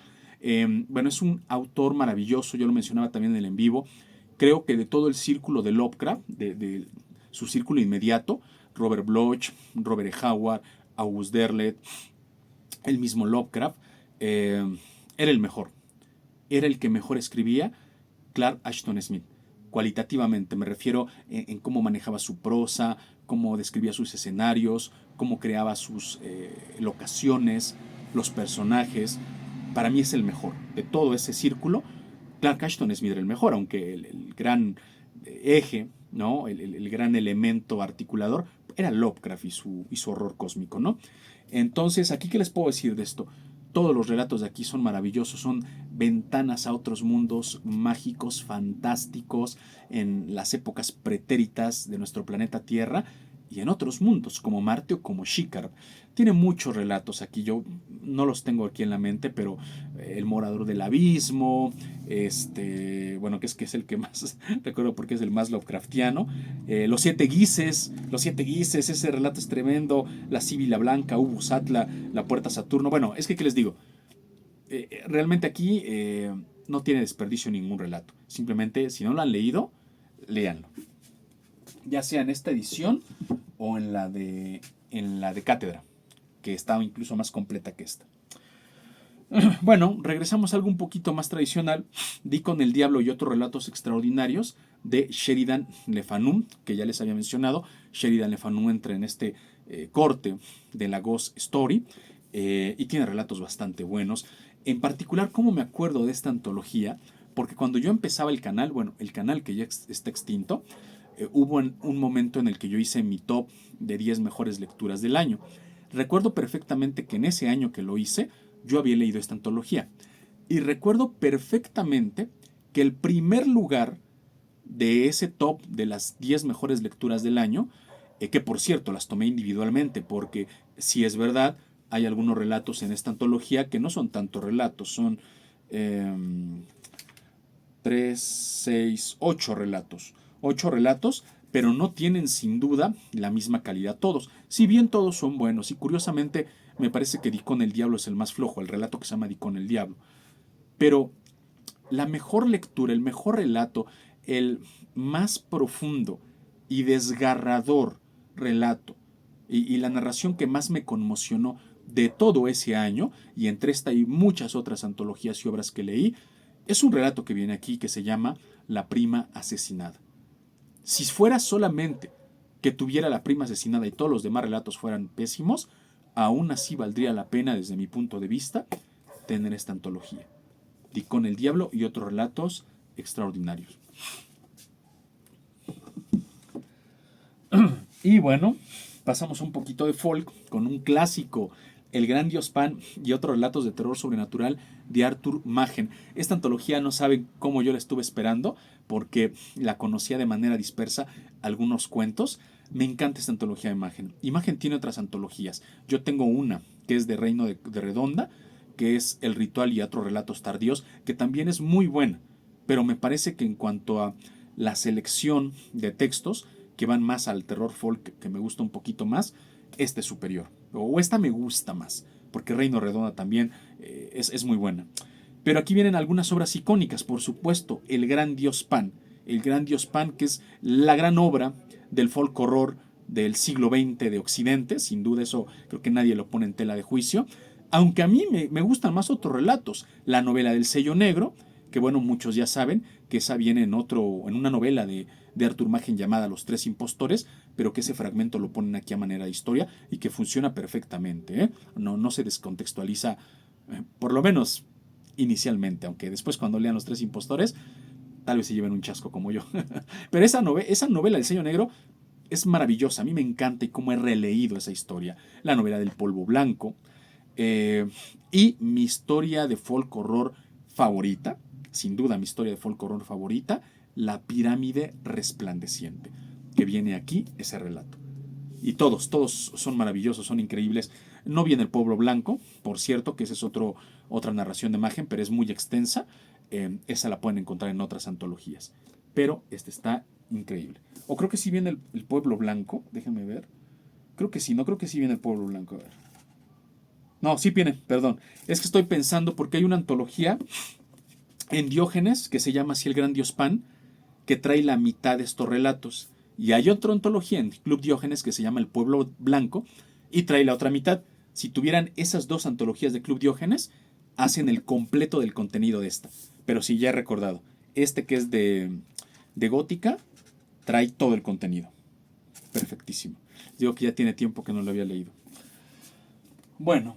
Bueno, es un autor maravilloso, yo lo mencionaba también en el en vivo. Creo que de todo el círculo de Lovecraft, de su círculo inmediato, Robert Bloch, Robert E. Howard, August Derleth, el mismo Lovecraft, era el mejor. Era el que mejor escribía Clark Ashton Smith. Cualitativamente, me refiero en cómo manejaba su prosa, cómo describía sus escenarios, cómo creaba sus locaciones, los personajes. Para mí es el mejor. De todo ese círculo, Clark Ashton Smith era el mejor, aunque el gran eje, ¿no? El gran elemento articulador era Lovecraft y su horror cósmico, ¿no? Entonces, ¿aquí qué les puedo decir de esto? Todos los relatos de aquí son maravillosos, son ventanas a otros mundos mágicos, fantásticos, en las épocas pretéritas de nuestro planeta Tierra y en otros mundos, como Marte o como She-Carp. Tiene muchos relatos aquí, yo no los tengo aquí en la mente, pero El Morador del Abismo, bueno, que es el que más recuerdo porque es el más Lovecraftiano, Los Siete Guises, ese relato es tremendo, La Síbila Blanca, Ubus Atla, La Puerta Saturno. Bueno, es que, ¿qué les digo? Realmente aquí no tiene desperdicio ningún relato. Simplemente, si no lo han leído, léanlo. Ya sea en esta edición o en la de Cátedra, que está incluso más completa que esta. Bueno, regresamos a algo un poquito más tradicional. Di con el diablo y otros relatos extraordinarios de Sheridan Le Fanu, que ya les había mencionado. Sheridan Le Fanu entra en este corte de la Ghost Story y tiene relatos bastante buenos. En particular, ¿cómo me acuerdo de esta antología? Porque cuando yo empezaba el canal, bueno, el canal que ya está extinto, hubo un momento en el que yo hice mi top de 10 mejores lecturas del año. Recuerdo perfectamente que en ese año que lo hice, yo había leído esta antología. Y recuerdo perfectamente que el primer lugar de ese top de las 10 mejores lecturas del año, que por cierto las tomé individualmente, porque si es verdad, hay algunos relatos en esta antología que no son tantos relatos, son 3, 6, 8 relatos. 8 relatos, pero no tienen sin duda la misma calidad todos. Si bien todos son buenos, y curiosamente me parece que Di con el Diablo es el más flojo, el relato que se llama Di con el Diablo. Pero la mejor lectura, el mejor relato, el más profundo y desgarrador relato y la narración que más me conmocionó de todo ese año, y entre esta y muchas otras antologías y obras que leí, es un relato que viene aquí que se llama La prima asesinada. Si fuera solamente que tuviera la prima asesinada y todos los demás relatos fueran pésimos, aún así valdría la pena, desde mi punto de vista, tener esta antología. Ticón el Diablo y otros relatos extraordinarios. Y bueno, pasamos un poquito de folk con un clásico, El Gran Dios Pan y otros relatos de terror sobrenatural de Arthur Machen. Esta antología no saben cómo yo la estuve esperando, porque la conocía de manera dispersa, algunos cuentos. Me encanta esta antología de Machen. Y Machen tiene otras antologías. Yo tengo una que es de Reino de Redonda, que es El Ritual y otros relatos tardíos, que también es muy buena. Pero me parece que en cuanto a la selección de textos, que van más al terror folk, que me gusta un poquito más, este es superior. O esta me gusta más, porque Reino Redonda también es muy buena. Pero aquí vienen algunas obras icónicas, por supuesto, El Gran Dios Pan. El Gran Dios Pan, que es la gran obra del folk horror del siglo XX de Occidente, sin duda eso creo que nadie lo pone en tela de juicio, aunque a mí me gustan más otros relatos. La novela del sello negro, que bueno, muchos ya saben que esa viene en una novela de Arthur Machen llamada Los Tres Impostores, pero que ese fragmento lo ponen aquí a manera de historia y que funciona perfectamente, ¿eh? No se descontextualiza, por lo menos inicialmente, aunque después cuando lean Los Tres Impostores, tal vez se lleven un chasco como yo. Pero esa novela del sello negro es maravillosa, a mí me encanta y cómo he releído esa historia. La novela del polvo blanco, eh, y mi historia de folk horror favorita, sin duda mi historia de folk horror favorita, La pirámide resplandeciente, que viene aquí ese relato. Y todos son maravillosos, son increíbles. No viene el pueblo blanco, por cierto, que esa es otra narración de imagen, pero es muy extensa. Esa la pueden encontrar en otras antologías. Pero este está increíble. O creo que sí viene el pueblo blanco, déjenme ver. Creo que sí, no creo que sí viene el pueblo blanco. A ver. No, sí viene, perdón. Es que estoy pensando porque hay una antología en Diógenes que se llama así El Gran Dios Pan, que trae la mitad de estos relatos. Y hay otra antología en Club Diógenes que se llama El Pueblo Blanco y trae la otra mitad. Si tuvieran esas dos antologías de Club Diógenes, hacen el completo del contenido de esta. Pero sí, ya he recordado. Este que es de Gótica, trae todo el contenido. Perfectísimo. Digo que ya tiene tiempo que no lo había leído. Bueno,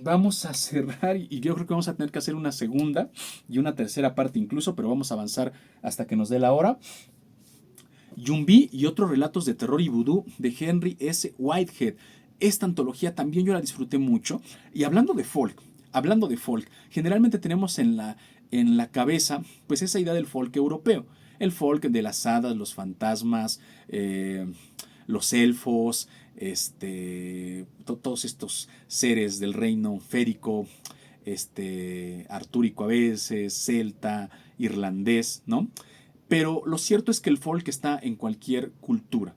vamos a cerrar y yo creo que vamos a tener que hacer una segunda y una tercera parte incluso, pero vamos a avanzar hasta que nos dé la hora. Yumbi y otros relatos de terror y vudú de Henry S. Whitehead. Esta antología también yo la disfruté mucho. Y hablando de folk, generalmente tenemos en la cabeza pues esa idea del folk europeo. El folk de las hadas, los fantasmas, los elfos, todos estos seres del reino férico, artúrico a veces, celta, irlandés, ¿no? Pero lo cierto es que el folk está en cualquier cultura.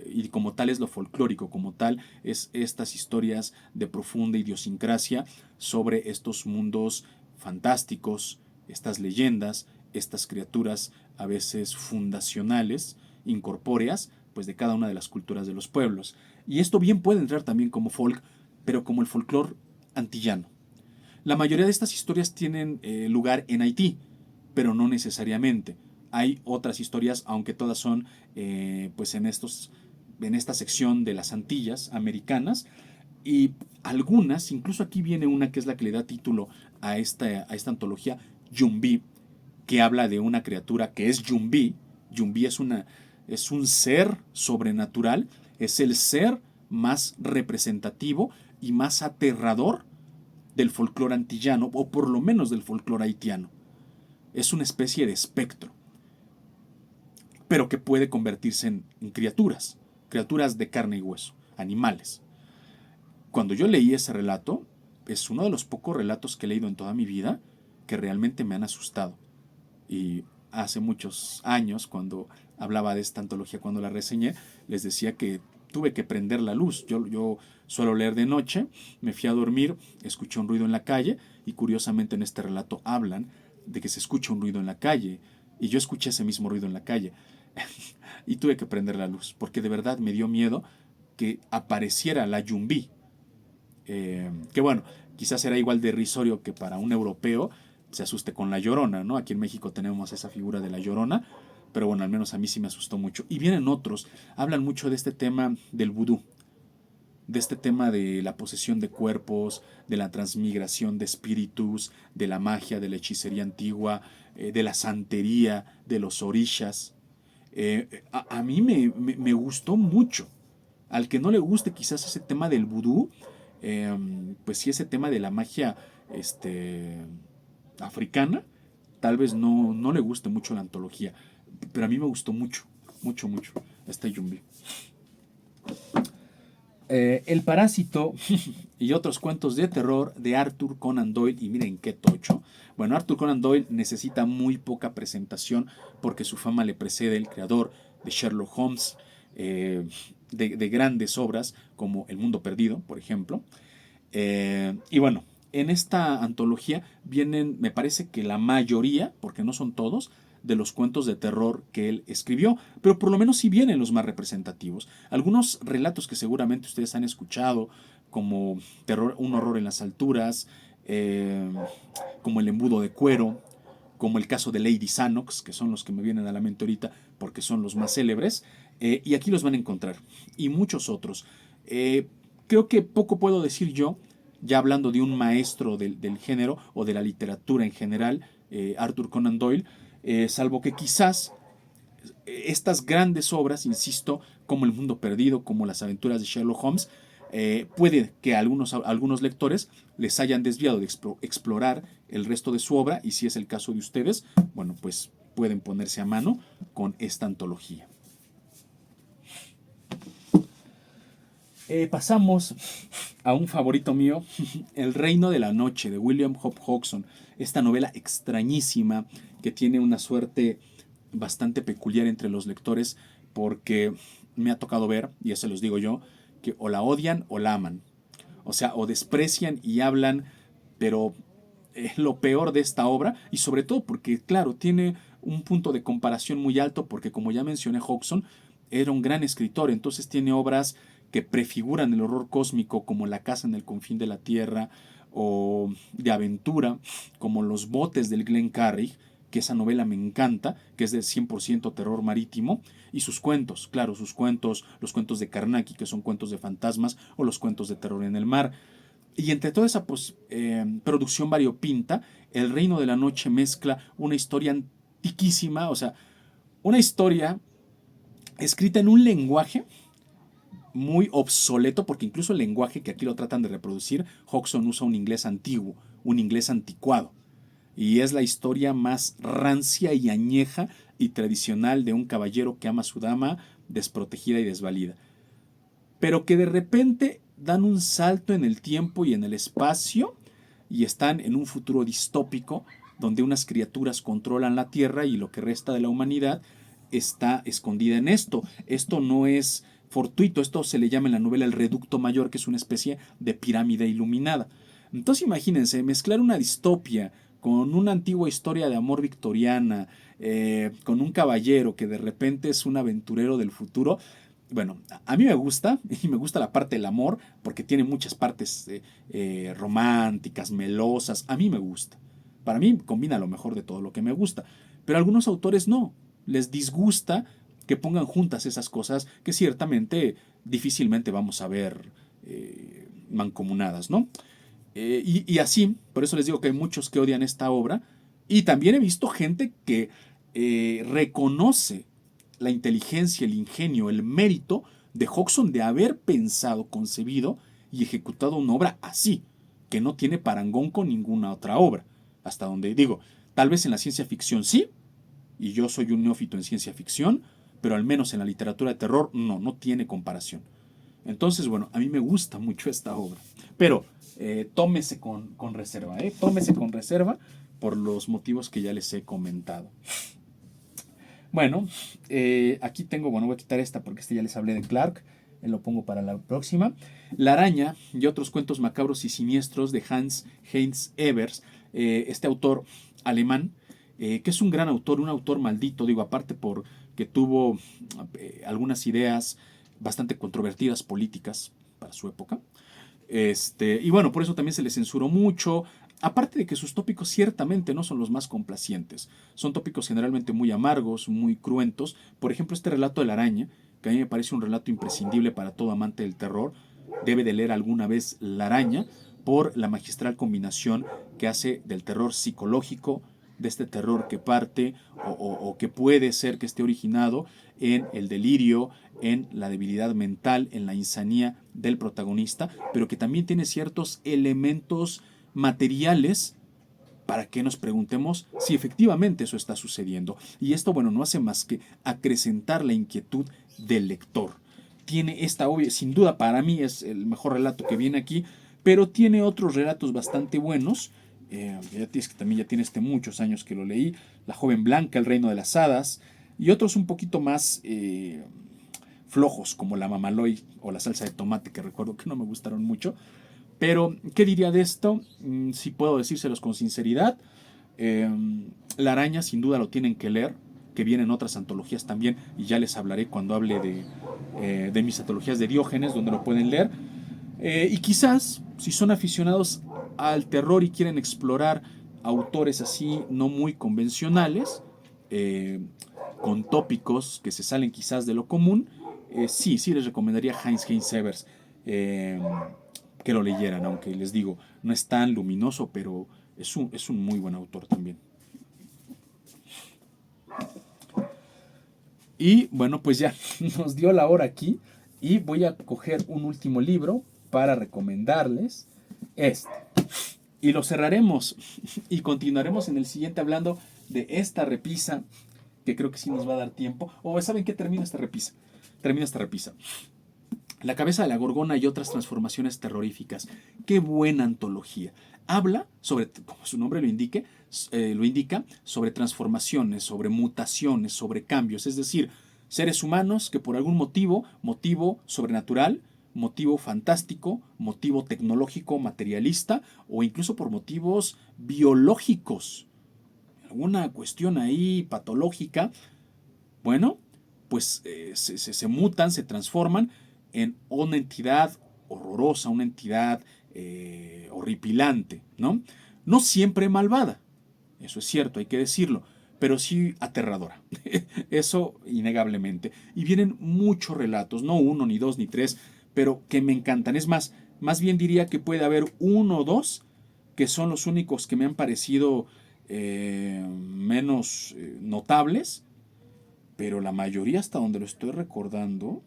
Y como tal es lo folclórico, como tal es estas historias de profunda idiosincrasia sobre estos mundos fantásticos, estas leyendas, estas criaturas a veces fundacionales, incorpóreas, pues de cada una de las culturas de los pueblos. Y esto bien puede entrar también como folk, pero como el folclore antillano. La mayoría de estas historias tienen lugar en Haití, pero no necesariamente. Hay otras historias, aunque todas son pues en esta sección de las Antillas americanas, y algunas, incluso aquí viene una que es la que le da título a esta antología, Yumbi, que habla de una criatura que es Yumbi. Yumbi es un ser sobrenatural, es el ser más representativo y más aterrador del folclore antillano, o por lo menos del folclore haitiano. Es una especie de espectro, pero que puede convertirse en criaturas de carne y hueso, animales. Cuando yo leí ese relato, es uno de los pocos relatos que he leído en toda mi vida que realmente me han asustado. Y hace muchos años, cuando hablaba de esta antología, cuando la reseñé, les decía que tuve que prender la luz. Yo suelo leer de noche, me fui a dormir, escuché un ruido en la calle y curiosamente en este relato hablan de que se escucha un ruido en la calle y yo escuché ese mismo ruido en la calle y tuve que prender la luz porque de verdad me dio miedo que apareciera la Yumbi, que bueno, quizás será igual de irrisorio que para un europeo se asuste con la Llorona, ¿no? Aquí en México tenemos esa figura de la Llorona, pero bueno, al menos a mí sí me asustó mucho. Y vienen otros, hablan mucho de este tema del vudú, de este tema de la posesión de cuerpos, de la transmigración de espíritus, de la magia, de la hechicería antigua, de la santería, de los orishas. A mí me gustó mucho. Al que no le guste quizás ese tema del vudú, pues sí, ese tema de la magia este, africana, tal vez no le guste mucho la antología. Pero a mí me gustó mucho, mucho, mucho este Yumbi. El Parásito y otros cuentos de terror de Arthur Conan Doyle. Y miren qué tocho. Bueno, Arthur Conan Doyle necesita muy poca presentación porque su fama le precede el creador de Sherlock Holmes, de grandes obras como El Mundo Perdido, por ejemplo. Y bueno, en esta antología vienen, me parece que la mayoría, porque no son todos, de los cuentos de terror que él escribió, pero por lo menos sí vienen los más representativos. Algunos relatos que seguramente ustedes han escuchado, como terror, Un horror en las alturas, como El embudo de cuero, como el caso de Lady Sanox, que son los que me vienen a la mente ahorita porque son los más célebres, y aquí los van a encontrar, y muchos otros. Creo que poco puedo decir yo, ya hablando de un maestro del género o de la literatura en general, Arthur Conan Doyle, salvo que quizás estas grandes obras, insisto, como El Mundo Perdido, como Las Aventuras de Sherlock Holmes, puede que a algunos lectores les hayan desviado de explorar el resto de su obra, y si es el caso de ustedes, bueno, pues pueden ponerse a mano con esta antología. Pasamos a un favorito mío, El Reino de la Noche, de William Hope Hodgson. Esta novela extrañísima que tiene una suerte bastante peculiar entre los lectores, porque me ha tocado ver, y eso los digo yo, que o la odian o la aman. O sea, o desprecian y hablan, pero es lo peor de esta obra, y sobre todo porque, claro, tiene un punto de comparación muy alto, porque como ya mencioné, Hodgson era un gran escritor, entonces tiene obras que prefiguran el horror cósmico, como La casa en el confín de la tierra, o de aventura, como Los botes del Glen Carrig, que esa novela me encanta, que es de 100% terror marítimo, y sus cuentos, claro, sus cuentos, los cuentos de Carnacki, que son cuentos de fantasmas, o los cuentos de terror en el mar. Y entre toda esa producción variopinta, El Reino de la Noche mezcla una historia antiquísima, o sea, una historia escrita en un lenguaje muy obsoleto, porque incluso el lenguaje que aquí lo tratan de reproducir, Hodgson usa un inglés antiguo, un inglés anticuado. Y es la historia más rancia y añeja y tradicional de un caballero que ama a su dama desprotegida y desvalida. Pero que de repente dan un salto en el tiempo y en el espacio y están en un futuro distópico donde unas criaturas controlan la Tierra y lo que resta de la humanidad está escondida en esto. Esto no es fortuito, esto se le llama en la novela el reducto mayor, que es una especie de pirámide iluminada. Entonces imagínense, mezclar una distopia con una antigua historia de amor victoriana, con un caballero que de repente es un aventurero del futuro. Bueno, a mí me gusta, y me gusta la parte del amor, porque tiene muchas partes románticas, melosas, a mí me gusta. Para mí combina lo mejor de todo lo que me gusta, pero a algunos autores no, les disgusta que pongan juntas esas cosas que ciertamente difícilmente vamos a ver mancomunadas, ¿no? Y así, por eso les digo que hay muchos que odian esta obra, y también he visto gente que reconoce la inteligencia, el ingenio, el mérito de Hodgson de haber pensado, concebido y ejecutado una obra así, que no tiene parangón con ninguna otra obra. Hasta donde digo, tal vez en la ciencia ficción sí, y yo soy un neófito en ciencia ficción, pero al menos en la literatura de terror no tiene comparación. Entonces, bueno, a mí me gusta mucho esta obra, pero tómese con reserva, tómese con reserva por los motivos que ya les he comentado. Bueno, aquí tengo, bueno, voy a quitar esta porque ya les hablé de Clark, lo pongo para la próxima. La araña y otros cuentos macabros y siniestros de Hans Heinz Evers, este autor alemán, que es un gran autor, un autor maldito, digo, aparte porque tuvo algunas ideas bastante controvertidas políticas para su época. Y bueno, por eso también se le censuró mucho. Aparte de que sus tópicos ciertamente no son los más complacientes. Son tópicos generalmente muy amargos, muy cruentos. Por ejemplo, este relato de la araña, que a mí me parece un relato imprescindible para todo amante del terror, debe de leer alguna vez La Araña por la magistral combinación que hace del terror psicológico, de este terror que parte o que puede ser que esté originado en el delirio, en la debilidad mental, en la insanía del protagonista, pero que también tiene ciertos elementos materiales para que nos preguntemos si efectivamente eso está sucediendo. Y esto, bueno, no hace más que acrecentar la inquietud del lector. Tiene esta obvia, sin duda para mí es el mejor relato que viene aquí, pero tiene otros relatos bastante buenos. Ya tienes que también ya tiene muchos años que lo leí. La joven blanca, El reino de las hadas, y otros un poquito más flojos, como La Mamaloy o La salsa de tomate, que recuerdo que no me gustaron mucho. Pero, ¿qué diría de esto? Si puedo decírselos con sinceridad. Eh, La Araña sin duda lo tienen que leer, que vienen otras antologías también, y ya les hablaré cuando hable de mis antologías de Diógenes, donde lo pueden leer. Y quizás, si son aficionados al terror y quieren explorar autores así no muy convencionales, eh, con tópicos que se salen quizás de lo común, sí les recomendaría Heinz Severs que lo leyeran, aunque les digo, no es tan luminoso, pero es un muy buen autor también. Y bueno, pues ya nos dio la hora aquí y voy a coger un último libro para recomendarles este. Y lo cerraremos y continuaremos en el siguiente hablando de esta repisa, que creo que sí nos va a dar tiempo. O ¿saben qué termina esta repisa? Termina esta repisa. La cabeza de la Gorgona y otras transformaciones terroríficas. Qué buena antología. Habla sobre, como su nombre lo indica, sobre transformaciones, sobre mutaciones, sobre cambios. Es decir, seres humanos que por algún motivo sobrenatural, motivo fantástico, motivo tecnológico, materialista o incluso por motivos biológicos, alguna cuestión ahí patológica, bueno, pues se mutan, se transforman en una entidad horrorosa, una entidad horripilante, ¿no? No siempre malvada, eso es cierto, hay que decirlo, pero sí aterradora. Eso innegablemente. Y vienen muchos relatos, no uno, ni dos, ni tres, pero que me encantan. Es más bien diría que puede haber uno o dos que son los únicos que me han parecido menos notables, pero la mayoría, hasta donde lo estoy recordando,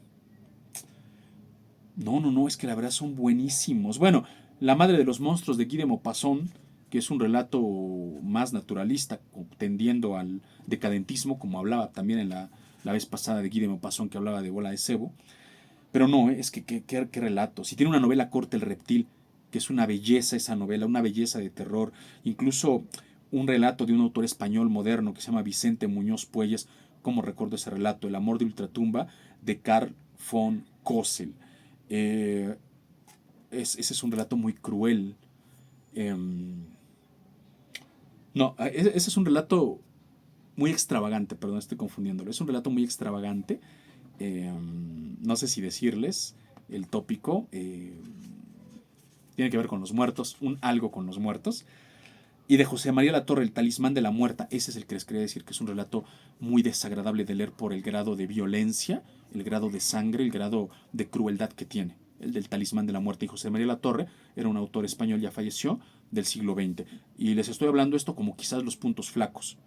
no, es que la verdad son buenísimos. Bueno, La madre de los monstruos de Guy de Maupassant, que es un relato más naturalista, tendiendo al decadentismo, como hablaba también en la vez pasada de Guy de Maupassant, que hablaba de Bola de Cebo. Pero no, es que qué relato. Si tiene una novela corta, El reptil, que es una belleza esa novela, una belleza de terror. Incluso un relato de un autor español moderno que se llama Vicente Muñoz Puelles, como recuerdo ese relato, El amor de ultratumba, de Carl von Kossel. Eh, ese es un relato muy cruel. Eh, no, ese es un relato muy extravagante, perdón, estoy confundiéndolo. Es un relato muy extravagante. Eh, no sé si decirles el tópico. Tiene que ver con los muertos, algo con los muertos. Y de José María Latorre, El talismán de la muerta. Ese es el que les quería decir, que es un relato muy desagradable de leer por el grado de violencia, el grado de sangre, el grado de crueldad que tiene. El del talismán de la muerte. Y José María Latorre era un autor español, ya falleció, del siglo XX. Y les estoy hablando esto como quizás los puntos flacos.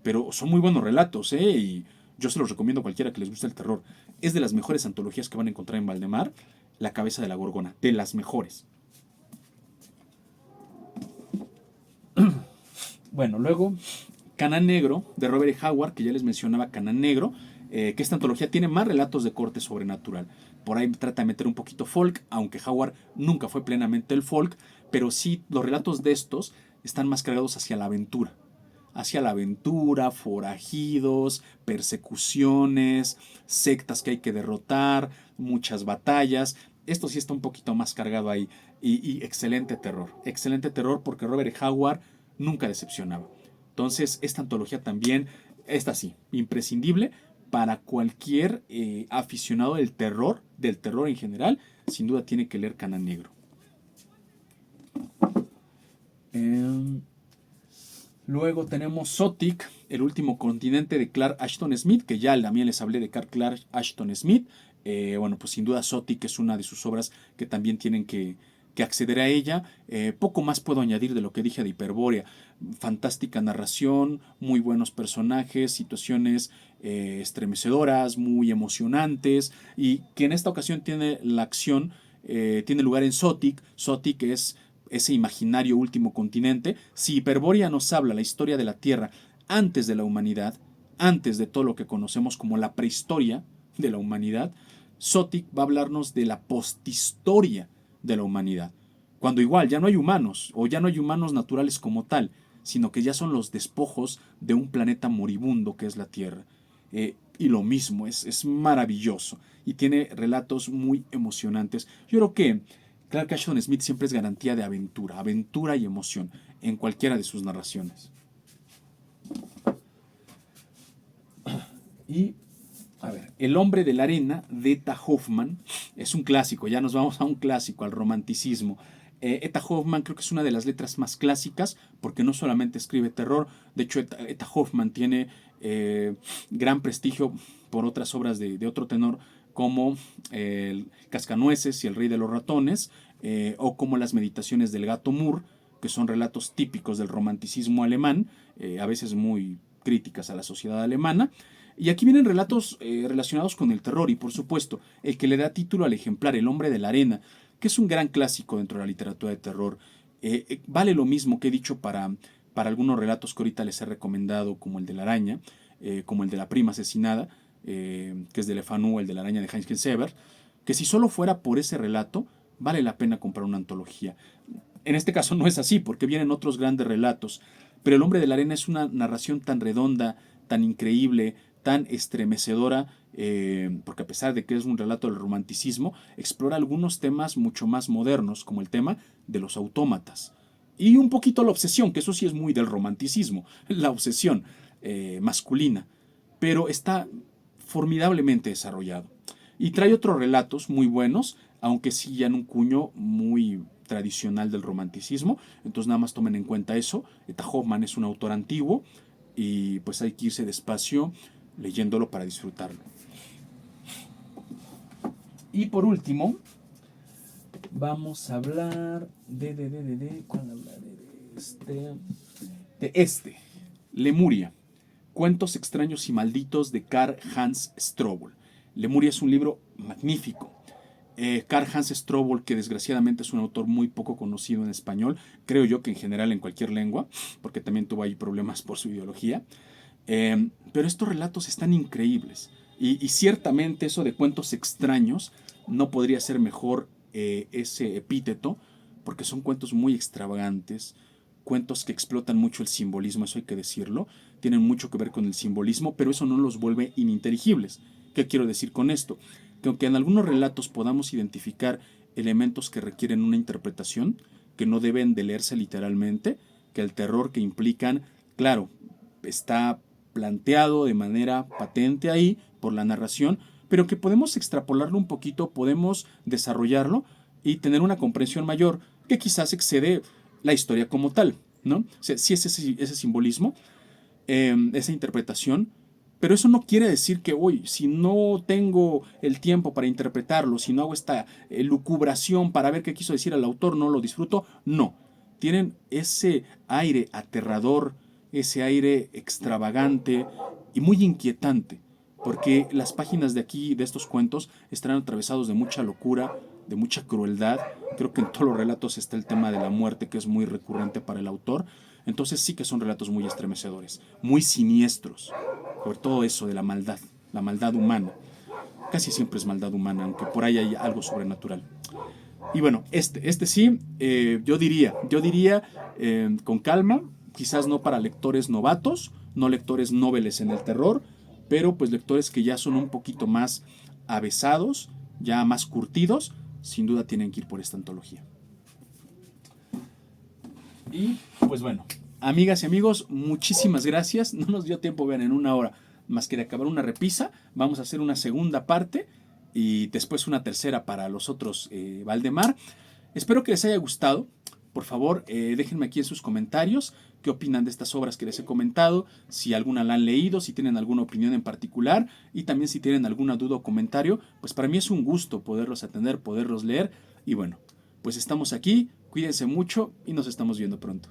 Pero son muy buenos relatos, ¿eh? Y yo se los recomiendo a cualquiera que les guste el terror. Es de las mejores antologías que van a encontrar en Valdemar, La cabeza de la Gorgona. De las mejores. Bueno, luego Canán Negro, de Robert E. Howard, que ya les mencionaba, Canán Negro, que esta antología tiene más relatos de corte sobrenatural. Por ahí trata de meter un poquito folk, aunque Howard nunca fue plenamente el folk, pero sí los relatos de estos están más cargados hacia la aventura, forajidos, persecuciones, sectas que hay que derrotar, muchas batallas. Esto sí está un poquito más cargado ahí. Y excelente terror porque Robert E. Howard nunca decepcionaba. Entonces, esta antología también, esta sí, imprescindible para cualquier aficionado del terror en general, sin duda tiene que leer Canal Negro. Luego tenemos Zotic, el último continente de Clark Ashton Smith, que ya también les hablé de Clark Ashton Smith. Bueno, pues sin duda Sotik es una de sus obras que también tienen que acceder a ella. Poco más puedo añadir de lo que dije de Hiperbórea. Fantástica narración, muy buenos personajes, situaciones estremecedoras, muy emocionantes, y que en esta ocasión tiene la acción, tiene lugar en Sotik. Sotik es ese imaginario último continente. Si Hiperbórea nos habla la historia de la Tierra antes de la humanidad, antes de todo lo que conocemos como la prehistoria de la humanidad, Sotik va a hablarnos de la posthistoria de la humanidad. Cuando igual ya no hay humanos, o ya no hay humanos naturales como tal, sino que ya son los despojos de un planeta moribundo que es la Tierra. Y lo mismo, es maravilloso. Y tiene relatos muy emocionantes. Yo creo que Clark Ashton Smith siempre es garantía de aventura, aventura y emoción en cualquiera de sus narraciones. Y a ver, El hombre de la arena de Eta Hoffmann es un clásico, ya nos vamos a un clásico, al romanticismo. Eta Hoffmann creo que es una de las letras más clásicas porque no solamente escribe terror, de hecho Eta Hoffmann tiene gran prestigio por otras obras de otro tenor como el Cascanueces y El rey de los ratones, o como Las meditaciones del gato Moore, que son relatos típicos del romanticismo alemán, a veces muy críticas a la sociedad alemana. Y aquí vienen relatos relacionados con el terror y, por supuesto, el que le da título al ejemplar, El hombre de la arena, que es un gran clásico dentro de la literatura de terror. Vale lo mismo que he dicho para algunos relatos que ahorita les he recomendado, como el de la araña, como el de la prima asesinada, que es de Le Fanu, el de la araña de Heinz Genseber, que si solo fuera por ese relato, vale la pena comprar una antología. En este caso no es así, porque vienen otros grandes relatos, pero El hombre de la arena es una narración tan redonda, tan increíble, tan estremecedora, porque a pesar de que es un relato del romanticismo, explora algunos temas mucho más modernos, como el tema de los autómatas. Y un poquito la obsesión, que eso sí es muy del romanticismo, la obsesión masculina, pero está formidablemente desarrollado. Y trae otros relatos muy buenos, aunque sí ya en un cuño muy tradicional del romanticismo. Entonces nada más tomen en cuenta eso. Eta Hoffmann es un autor antiguo y pues hay que irse despacio leyéndolo para disfrutarlo. Y por último, vamos a hablar ¿cuál hablaré de este? Lemuria. Cuentos extraños y malditos de Karl Hans Strobel. Lemuria es un libro magnífico. Karl Hans Strobel, que desgraciadamente es un autor muy poco conocido en español, creo yo que en general en cualquier lengua, porque también tuvo ahí problemas por su ideología. Pero estos relatos están increíbles. Y ciertamente eso de cuentos extraños no podría ser mejor ese epíteto, porque son cuentos muy extravagantes, cuentos que explotan mucho el simbolismo, eso hay que decirlo, tienen mucho que ver con el simbolismo, pero eso no los vuelve ininteligibles. ¿Qué quiero decir con esto? Que aunque en algunos relatos podamos identificar elementos que requieren una interpretación, que no deben de leerse literalmente, que el terror que implican, claro, está planteado de manera patente ahí por la narración, pero que podemos extrapolarlo un poquito, podemos desarrollarlo y tener una comprensión mayor que quizás excede la historia como tal, ¿no? O sea, sí es ese simbolismo, esa interpretación, pero eso no quiere decir que hoy, si no tengo el tiempo para interpretarlo, si no hago esta lucubración para ver qué quiso decir el autor, no lo disfruto. No, tienen ese aire aterrador, ese aire extravagante y muy inquietante, porque las páginas de aquí, de estos cuentos, estarán atravesados de mucha locura, de mucha crueldad. Creo que en todos los relatos está el tema de la muerte, que es muy recurrente para el autor. Entonces sí que son relatos muy estremecedores, muy siniestros, sobre todo eso de la maldad humana. Casi siempre es maldad humana, aunque por ahí hay algo sobrenatural. Y bueno, este sí, yo diría con calma, quizás no para lectores novatos, no lectores noveles en el terror, pero pues lectores que ya son un poquito más avesados, ya más curtidos, sin duda tienen que ir por esta antología. Y pues bueno, amigas y amigos, muchísimas gracias. No nos dio tiempo, vean, en una hora, más que de acabar una repisa. Vamos a hacer una segunda parte y después una tercera para los otros Valdemar. Espero que les haya gustado. por favor, déjenme aquí en sus comentarios qué opinan de estas obras que les he comentado, si alguna la han leído, si tienen alguna opinión en particular y también si tienen alguna duda o comentario, pues para mí es un gusto poderlos atender, poderlos leer y bueno, pues estamos aquí, cuídense mucho y nos estamos viendo pronto.